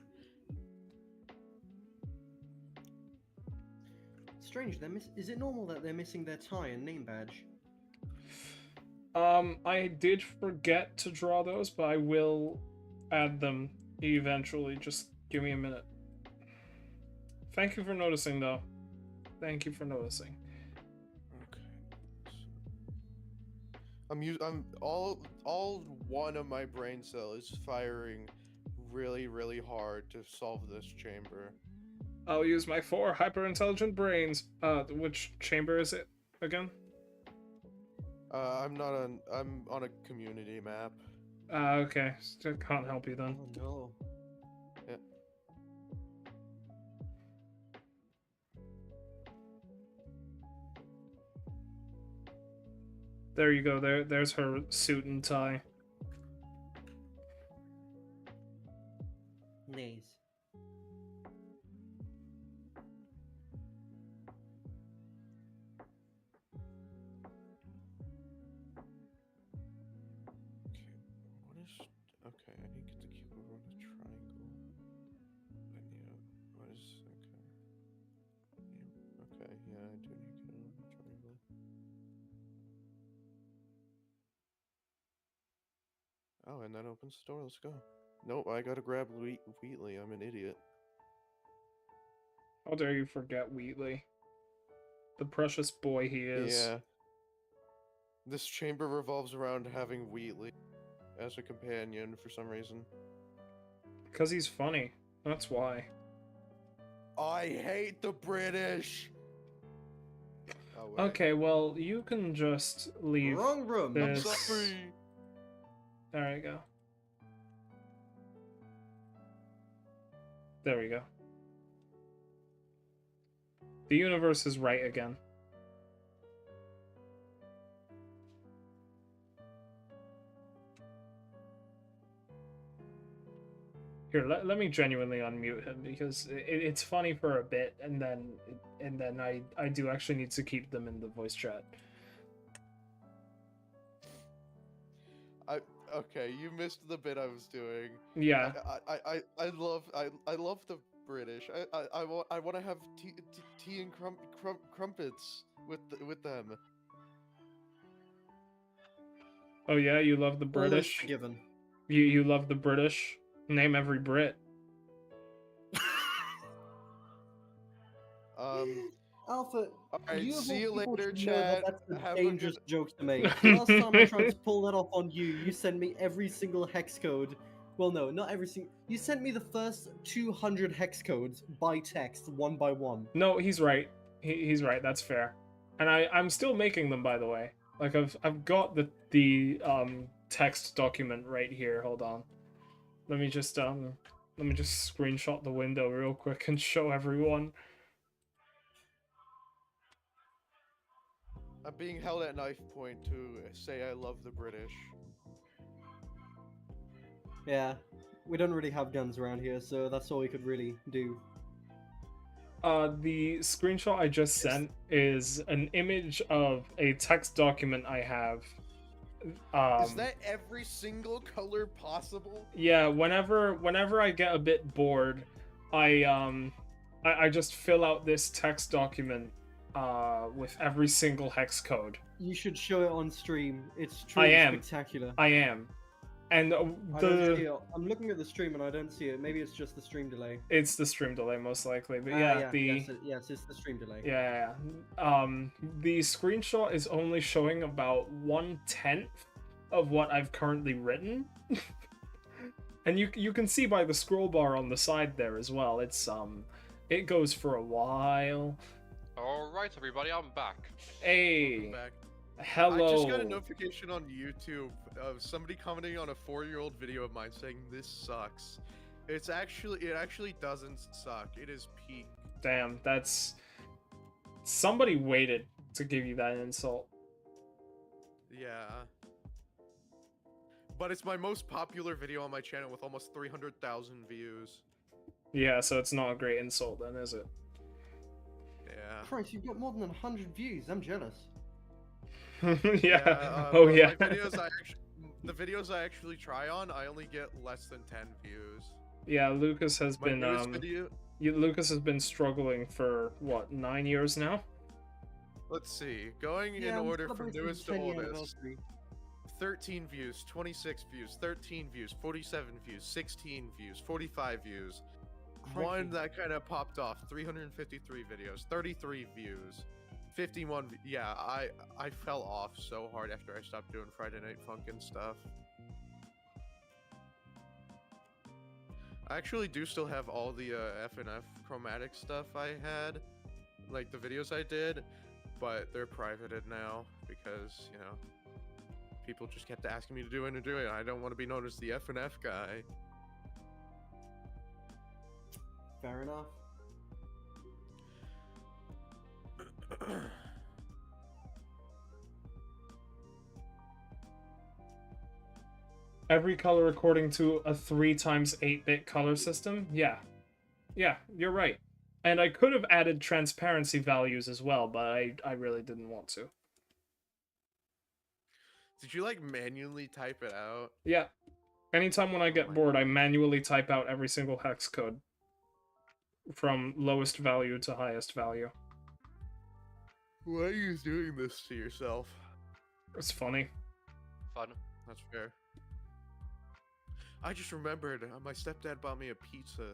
Strange. Is it normal that they're missing their tie and name badge? I did forget to draw those, but I will add them eventually. Just give me a minute. Thank you for noticing, though. Thank you for noticing. Okay. I'm all one of my brain cell is firing really hard to solve this chamber. I'll use my 4 hyper-intelligent brains. Which chamber is it again? I'm on a community map. Okay. Still can't help you then. Oh no. Yeah. There you go. There's her suit and tie. Nays. Okay, I need to get the cube over on the triangle. I need a, what is, okay, yeah, I do need to get it on the triangle. Oh, and that opens the door, let's go. Nope, I gotta grab Wheatley, I'm an idiot. How dare you forget Wheatley. The precious boy he is. Yeah. This chamber revolves around having Wheatley as a companion for some reason. Because he's funny. That's why. I hate the British! Oh, wait. Okay, well, you can just leave. Wrong room. the- I'm This- sorry! There you go. There we go. The universe is right again. Here, let me genuinely unmute him because it's funny for a bit, and then I do actually need to keep them in the voice chat. Okay, you missed the bit I was doing. Yeah, I love the British. I want to have tea and crumpets with them. oh yeah, you love the All is British. forgiven. You love the British. Name every Brit. Alpha, Alright, you of see all you people later, should know that chat. that's a Have a dangerous good. joke to make. The last time I tried to pull that off on you, you sent me every single hex code. Well, no, not every single. You sent me the first 200 hex codes by text, one by one. No, he's right. He's right. That's fair. And I'm still making them, by the way. Like I've got the text document right here. Hold on. Let me just screenshot the window real quick and show everyone. I'm being held at knife point to say I love the British. Yeah, we don't really have guns around here, so that's all we could really do. The screenshot I just sent is an image of a text document I have. Is that every single color possible? Yeah, whenever I get a bit bored, I just fill out this text document with every single hex code. You should show it on stream. It's I truly am. spectacular. I am. And I don't see it. I'm looking at the stream and I don't see it. Maybe it's just the stream delay. it's the stream delay most likely, but Yes, it's the stream delay. yeah. The screenshot is only showing about 1/10 of what I've currently written. And you can see by the scroll bar on the side there as well. It goes for a while. Alright, everybody, I'm back. Hey, Welcome back. hello. I just got a notification on YouTube of somebody commenting on a 4-year-old video of mine saying this sucks. It actually doesn't suck. It is peak. Damn, that's somebody waited to give you that insult. Yeah. But it's my most popular video on my channel with almost 300,000 views. Yeah, so it's not a great insult then, is it? Yeah. Christ, you've got more than 100 views. I'm jealous. Yeah. Oh but yeah. the videos I actually try on, I only get less than 10 views. Yeah, Lucas has My been newest video. Lucas has been struggling for what, 9 years now? Let's see. Going in I'm order from celebrating newest to 10-year oldest. anniversary. 13 views, 26 views, 13 views, 47 views, 16 views, 45 views. One Crikey. that kind of popped off, 353 videos, 33 views, 51. Yeah, I fell off so hard after I stopped doing Friday Night Funkin' stuff. I actually do still have all the FNF chromatic stuff I had, like the videos I did, but they're privated now because, you know, people just kept asking me to do it and do it. I don't want to be known as the FNF guy. Fair enough. Every color according to a 3x8-bit color system? Yeah. Yeah, you're right. And I could have added transparency values as well, but I really didn't want to. Did you like manually type it out? Yeah. Anytime when I get my bored, I manually type out every single hex code. From lowest value to highest value. Why are you doing this to yourself? It's funny. Fun. That's fair. I just remembered my stepdad bought me a pizza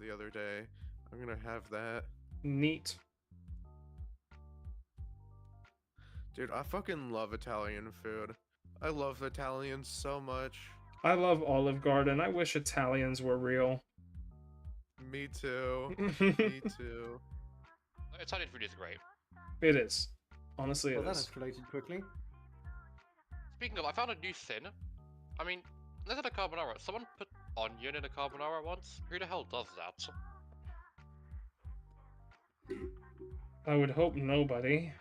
the other day. I'm gonna have that. Neat. Dude, I fucking love Italian food. I love Italians so much. I love Olive Garden. I wish Italians were real. Me too. Me too. Italian food is great. It is. Honestly, Well, it that is. escalated quickly. Speaking of, I found a new sin. I mean, there's a carbonara. Someone put onion in a carbonara once? Who the hell does that? I would hope nobody.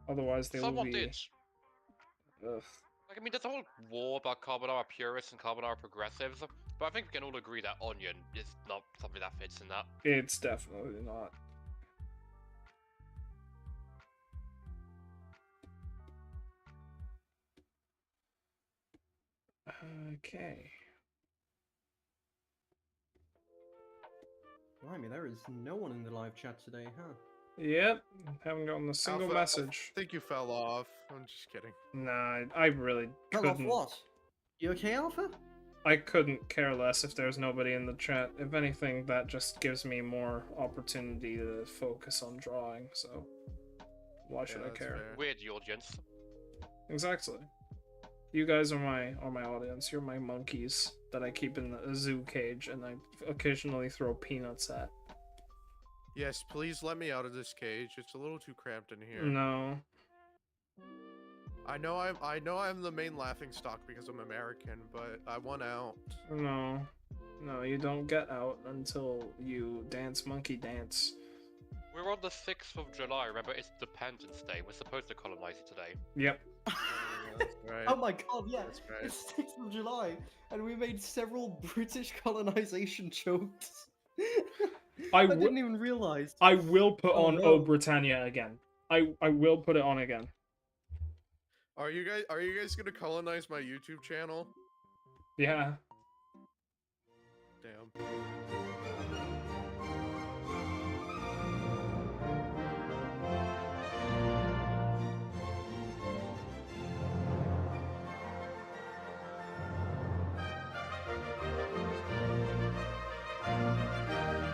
Otherwise, they will Someone be. did. Ugh. Like, I mean, there's a whole war about carbonara purists and carbonara progressives, but I think we can all agree that onion is not something that fits in that. It's definitely not. Okay. Blimey, there is no one in the live chat today, huh? Yep. Haven't gotten a single Alpha, message. I think you fell off. I'm just kidding. Nah, I really Fell off couldn't. what? You okay, Alpha? I couldn't care less if there's nobody in the chat. If anything, that just gives me more opportunity to focus on drawing, so why should I that's care? fair. We're the audience. Exactly. You guys are my audience. You're my monkeys that I keep in the zoo cage and I occasionally throw peanuts at. Yes, please let me out of this cage. It's a little too cramped in here. No. I know I'm the main laughing stock because I'm American, but I want out. No. No, you don't get out until you dance monkey dance. We're on the 6th of July. Remember, it's Independence Day. We're supposed to colonize it today. Yep. That's right. Oh my god, yeah. That's right. It's 6th of July, and we made several British colonization jokes. I I wi- didn't even realize. I will put Oh, on no. Oh Britannia again. I will put it on again. Are you guys gonna colonize my YouTube channel? Yeah. Damn.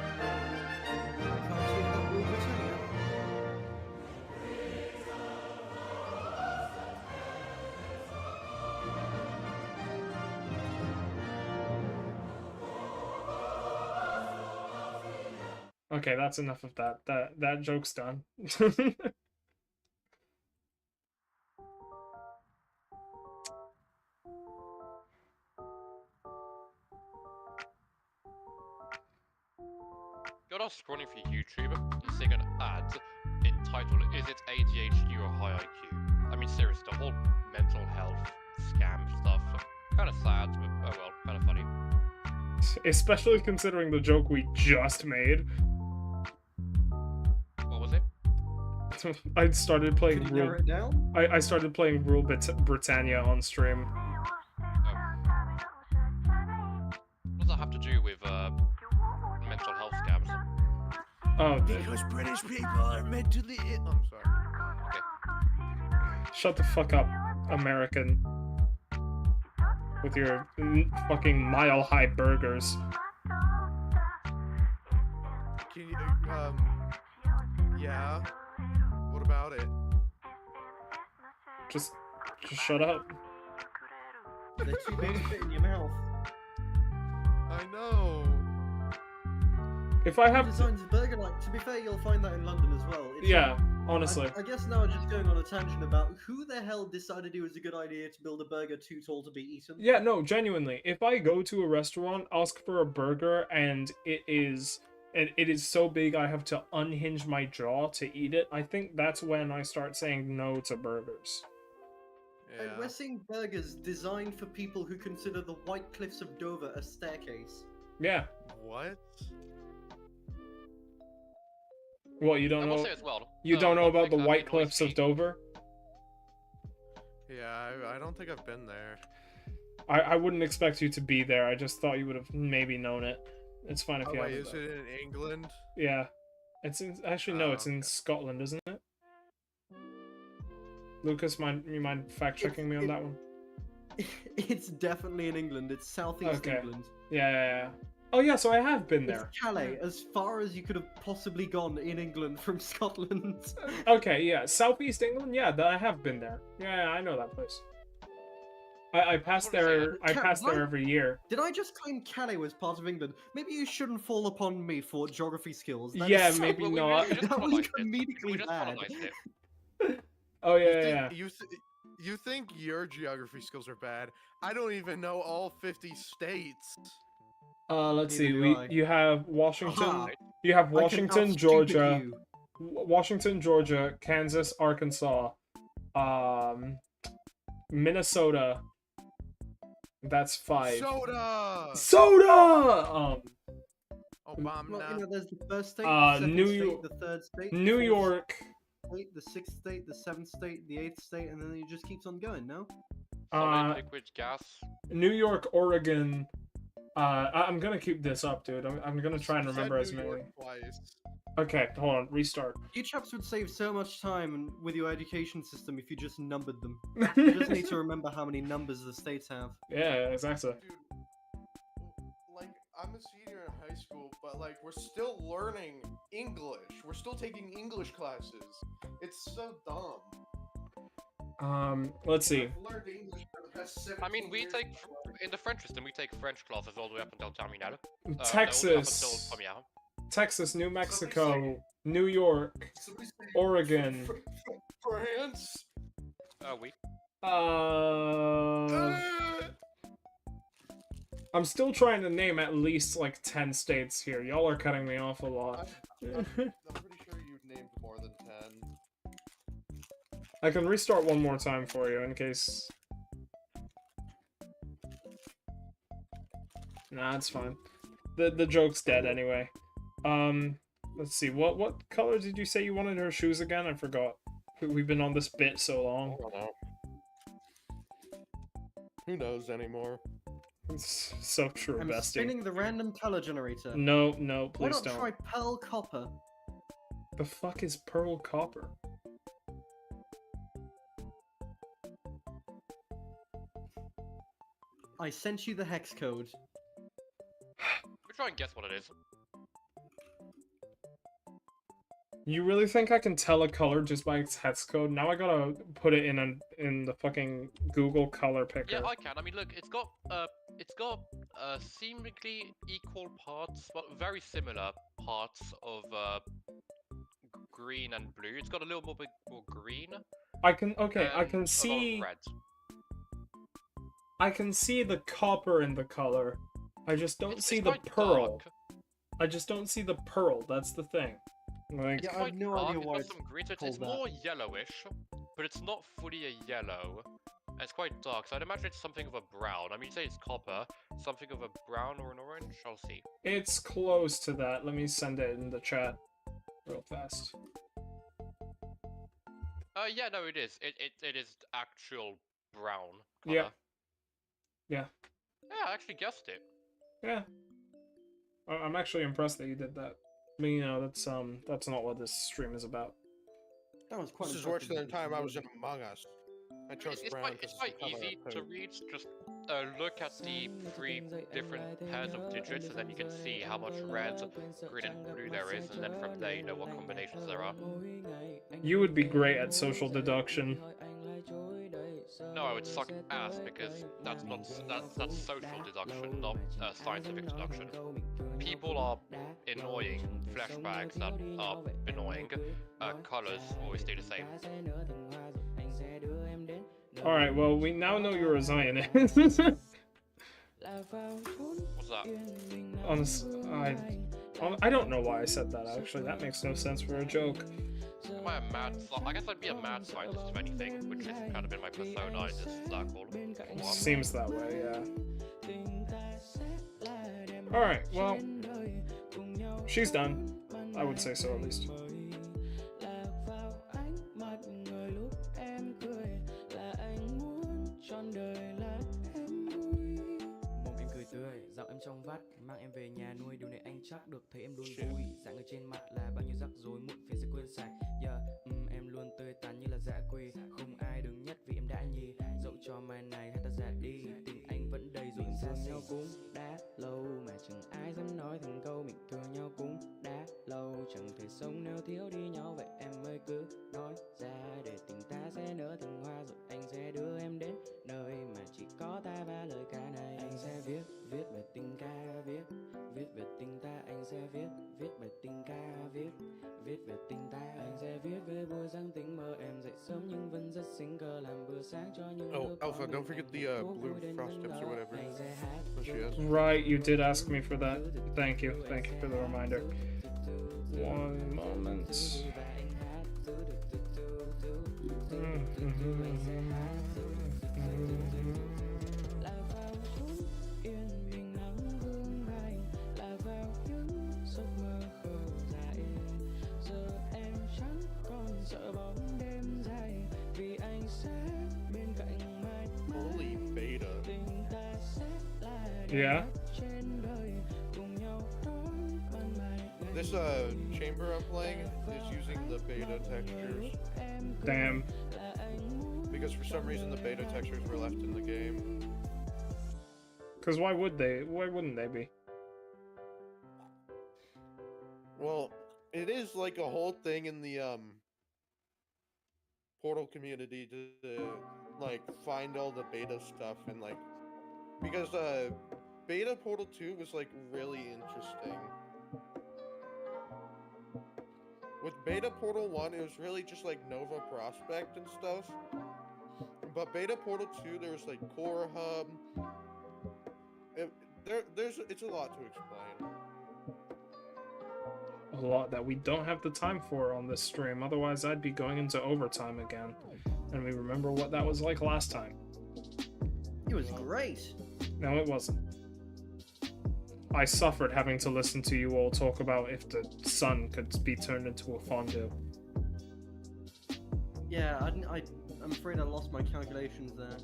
I can't see that Rule Britannia. Okay, that's enough of that. That joke's done. You're not scrolling for YouTube. You're seeing an ad entitled, "Is it ADHD or high IQ?" I mean, seriously, the whole mental health scam stuff. Kind of sad, but oh well, kind of funny. Especially considering the joke we just made. What was it? I started playing Could you narrow Rule. it down? I started playing Rule Britannia on stream. What does that have to do with mental health scams? Oh, Because British people are mentally ill. I'm sorry. shut the fuck up, American. With your fucking mile-high burgers. Can you, yeah? What about it? Just shut up. They're too big to fit in your mouth. I know. If I Who have designs a burger like? To be fair, you'll find that in London as well. It's yeah, honestly. I guess now we're just going on a tangent about who the hell decided it was a good idea to build a burger too tall to be eaten. Yeah, no, genuinely. If I go to a restaurant, ask for a burger, and it is so big I have to unhinge my jaw to eat it, I think that's when I start saying no to burgers. And Yeah. we're seeing burgers designed for people who consider the White Cliffs of Dover a staircase. Yeah. What? What, you I don't will know? say as well. You don't know one about the thing that White annoys Cliffs of me- Dover? Yeah, I don't think I've been there. I wouldn't expect you to be there. I just thought you would have maybe known it. It's fine if Oh you wait, haven't. is though. it in England? Yeah. Actually no, Oh, it's in okay. Scotland, isn't it? Lucas, you mind fact checking me on that one? It's definitely in England. It's southeast Okay. England. Yeah. Oh yeah, so I have been there. It's Calais, as far as you could have possibly gone in England from Scotland. Okay, yeah, Southeast England. Yeah, I have been there. Yeah, I know that place. I pass What is it? there. I pass there What? every year. Did I just claim Calais was part of England? Maybe you shouldn't fall upon me for geography skills. That Yeah, is so- maybe Well, we not. just That was colonized it. comedically We just bad. colonized it. Oh You yeah, think, yeah. you think your geography skills are bad? I don't even know all 50 states. Let's Neither see. do I. You have Washington. Aha. You have I can Washington, out-stupid Georgia. you. Washington, Georgia, Kansas, Arkansas, Minnesota. That's 5. Soda! Soda. Obama. Well, you know, there's the first state, Uh, the second New state, York- the third state, New fourth York. state, the sixth state, the seventh state, the eighth state, and then it just keeps on going. No, Solid, Uh, liquid, gas. New York, Oregon. I'm gonna keep this up, dude. I'm gonna try and Said remember as New many. York twice. Okay, hold on. Restart. you chaps would save so much time with your education system if you just numbered them. You just need to remember how many numbers the states have. Yeah, exactly. Dude, I'm a senior in high school, but like we're still learning English. We're still taking English classes. It's so dumb. Let's see. I've learned English for the past 17 I mean, we years take of my life. in the French system, we take French classes all the way up until terminal. All the way up until Texas, première. Texas, New Mexico, New York, Somebody say Oregon. France. Oui. I'm still trying to name at least like 10 states here. Y'all are cutting me off a lot. I'm pretty sure you've named more than 10. I can restart one more time for you in case. Nah, it's fine. The joke's dead anyway. Let's see. What color did you say you wanted her shoes again? I forgot. We've been on this bit so long. I don't know. Who knows anymore? It's so true, I'm bestie. spinning the random color generator. No, Why please not don't. try pearl copper? The fuck is pearl copper? I sent you the hex code. We try and guess what it is. You really think I can tell a color just by its hex code? Now I gotta put it in the fucking Google color picker. Yeah, I can. I mean, look, it's got seemingly equal parts, but very similar parts of green and blue. It's got a little more bit more green. I can okay. I and can a lot of see. red. I can see the copper in the color. I just don't see It's the quite pearl. dark. I just don't see the pearl. That's the thing. Like, Yeah, I have Quite no dark, idea it's why got it's some green, so it's called that. more yellowish, but it's not fully a yellow. And it's quite dark, so I'd imagine it's something of a brown. I mean, say it's copper, something of a brown or an orange. I'll see. it's close to that. Let me send it in the chat real fast. Yeah, no, it is. It is actual brown Yeah. color. Yeah. Yeah, I actually guessed it. Yeah. I'm actually impressed that you did that. I mean, you know, that's not what this stream is about. That was quite This is worse impressive. than the time I was in Among Us. I chose It's brown quite, 'cause it's quite the color easy I to picked. read. Just look at the 3 different pairs of digits, and then you can see how much red, green, and blue there is, and then from there you know what combinations there are. You would be great at social deduction. No, I would suck ass because that's not that's social deduction, not scientific deduction. People are annoying. Flashbacks that are annoying. Colors always stay the same. Alright, well, we now know you're a Zionist. What's that? I don't know why I said that, actually. That makes no sense for a joke. Am I a mad? I guess I'd be a mad scientist if anything, which has kind of been my persona in this circle. Seems that way, yeah. Alright, well, she's done. I would say so, at least. Mong em cười tươi, giọng em trong vắt, mang em về nhà nuôi, điều này anh chắc được, thấy em luôn vui. Dạng người trên mặt là bao nhiêu rắc rối, muộn phiền sẽ quên sạch. Em luôn tươi tắn như là dã quỳ, không ai đứng nhất vì em đã nhì. Dẫu cho mai này hay ta già đi, tình anh vẫn đầy dù em xa nhau cũng đã lâu mà chẳng ai dám nói thành câu mình thương nhau cũng đã lâu. Chẳng thể sống nếu thiếu đi nhau, vậy em ơi cứ nói ra để tình ta sẽ nở thành hoa, rồi anh sẽ đưa em đến nơi mà chỉ có ta ba lời ca này. Anh sẽ viết về tình ca, viết về tình ta. Anh sẽ viết về tình ca, viết về tình ta. Anh sẽ viết về buổi sáng tỉnh mơ em dậy sớm nhưng vẫn rất xinh cờ, làm bữa sáng cho những Oh, đứa Alpha, con don't mình forget thành the phố blue vui đến frost nắng tips or nóng. whatever. Anh sẽ hát What she has. Right, you did ask me for that. Thank you for the reminder. One moment. Holy beta. Yeah? This chamber I'm playing is using the beta textures Damn. because for some reason the beta textures were left in the game. Because why would they? Why wouldn't they be? Well, it is like a whole thing in the Portal community to like find all the beta stuff and like because beta Portal 2 was like really interesting. With beta Portal 1, it was really just like Nova Prospect and stuff. But beta Portal 2, there was like Core Hub. It's a lot to explain. A lot that we don't have the time for on this stream. Otherwise, I'd be going into overtime again. And we remember what that was like last time. It was great. No, it wasn't. I suffered having to listen to you all talk about if the sun could be turned into a fondue. Yeah, I'm afraid I lost my calculations there.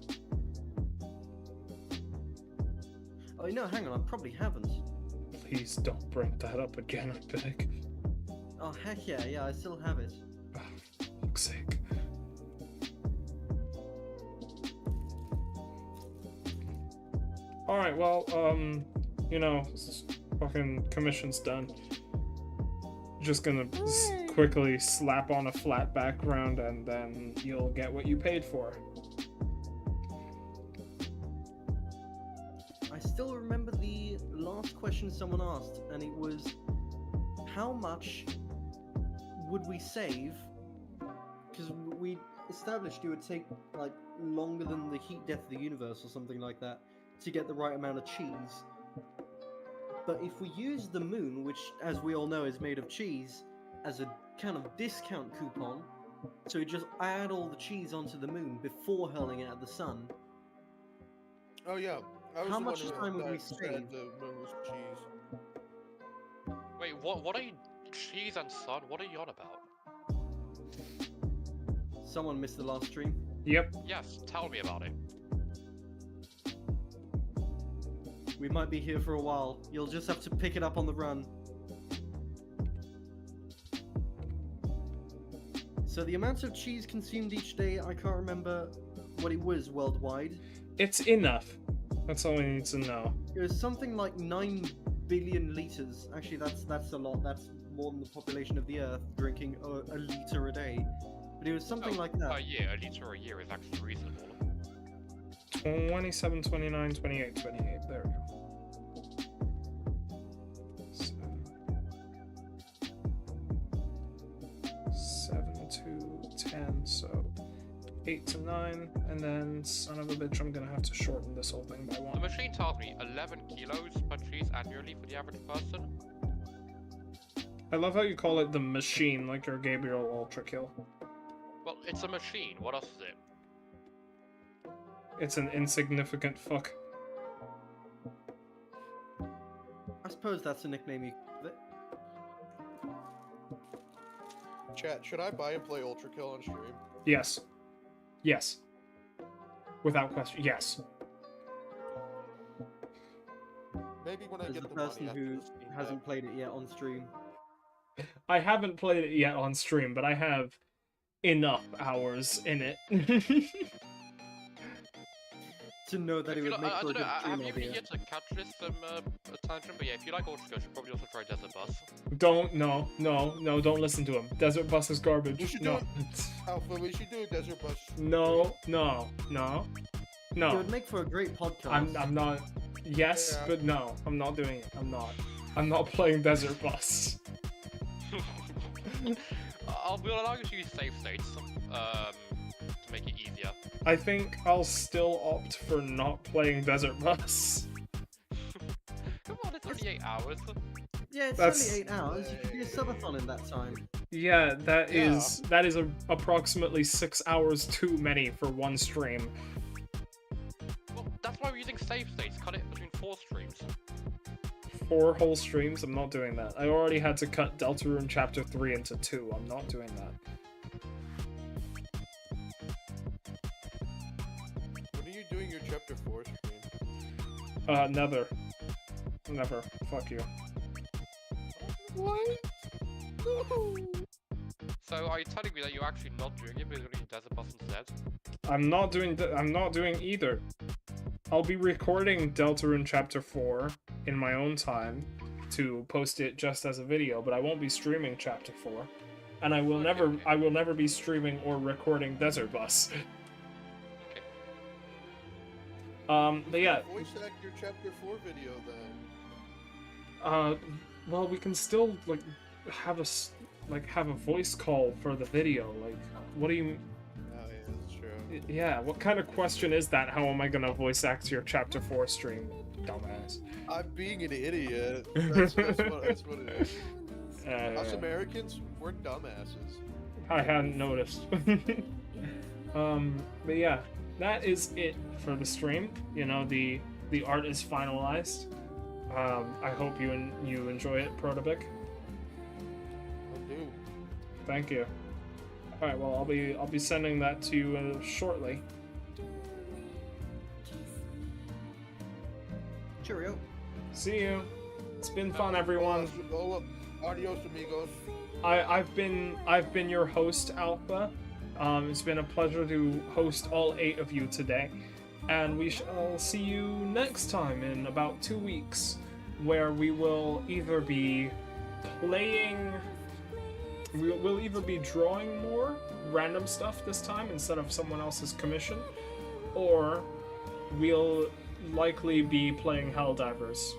Oh no, hang on, I probably haven't. Please don't bring that up again, I beg. Oh heck yeah, I still have it. Oh, for fuck's sake. Alright, well, you know, fucking commission's done. Just gonna quickly slap on a flat background and then you'll get what you paid for. I still remember the last question someone asked, and it was, how much would we save? Because we established it would take like longer than the heat death of the universe or something like that to get the right amount of cheese. But if we use the moon, which as we all know is made of cheese, as a kind of discount coupon, so we just add all the cheese onto the moon before hurling it at the sun. Oh yeah. I was How the much one time would we that said save? the moon was cheese. Wait, what are you? Cheese and sun? What are you on about? Someone missed the last stream. Yep. Yes, tell me about it. We might be here for a while. You'll just have to pick it up on the run. So the amount of cheese consumed each day, I can't remember what it was worldwide. It's enough. That's all we need to know. It was something like 9 billion liters. Actually, that's a lot. That's more than the population of the Earth drinking a liter a day. But it was something like that. A year, a liter a year is actually reasonable. 27, 29, 28, 28. There we go. So, 7 to 10, so 8 to 9, and then, son of a bitch, I'm gonna have to shorten this whole thing by The 1. machine tells me 11 kilos per cheese annually for the average person. I love how you call it the machine, like your Gabriel Ultra Kill. Well, it's a machine. What else is it? It's an insignificant fuck. I suppose that's a nickname you give it. Chat, should I buy and play Ultra Kill on stream? Yes. Yes. Without question, yes. Maybe when I As get the the money person after who this Steam Deck. hasn't played it yet on stream. I haven't played it yet on stream, but I have enough hours in it. To know that it would make I for a don't know, good have stream you been idea. here to catch this tangent? But yeah, if you like Ultra, you should probably also try Desert Bus. No, don't listen to him. Desert Bus is We garbage. should No. do Alpha, we should do a Desert Bus. No. It would make for a great podcast. I'm not. Yes, Yeah. but no. I'm not doing it. I'm not playing Desert Bus. We'll allow you to use save states to make it easier. I think I'll still opt for not playing Desert Bus. Come on, it's only 8 hours. Yeah, it's That's- only 8 hours. You can do a subathon in that time. Yeah, that Yeah. is approximately 6 hours too many for one stream. Well, that's why we're using save states. Cut it between 4 streams. 4 whole streams? I'm not doing that. I already had to cut Deltarune Chapter 3 into 2. I'm not doing that. When are you doing your Chapter 4 stream? Never. Never. Fuck you. What? No. So are you telling me that you're actually not doing it, but you're doing Desert Bus instead? I'm not doing either. I'll be recording Deltarune Chapter 4 in my own time, to post it just as a video, but I won't be streaming Chapter 4. And I will never be streaming or recording Desert Bus. But yeah. Voice act your chapter 4 video then. Well, we can still have a voice call for the video. Like, what do you? Oh yeah, that's true. Yeah, what kind of question is that? How am I gonna voice act your Chapter 4 stream, dumbass? I'm being an idiot. That's what it is. Us Yeah. Americans, we're dumbasses. I hadn't noticed. But yeah, that is it for the stream. You know, the art is finalized. I hope you enjoy it, Protobic. I do. Thank you. All right, well, I'll be sending that to you shortly. Cheerio. See you. It's been fun, everyone. Adios, amigos. I've been your host, Alpha. It's been a pleasure to host all 8 of you today, and we shall see you next time in about 2 weeks, where we will either be playing. We'll either be drawing more random stuff this time instead of someone else's commission, or we'll likely be playing Helldivers.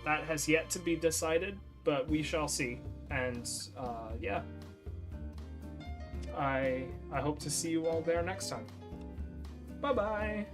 That has yet to be decided, but we shall see. And yeah, I hope to see you all there next time. Bye bye.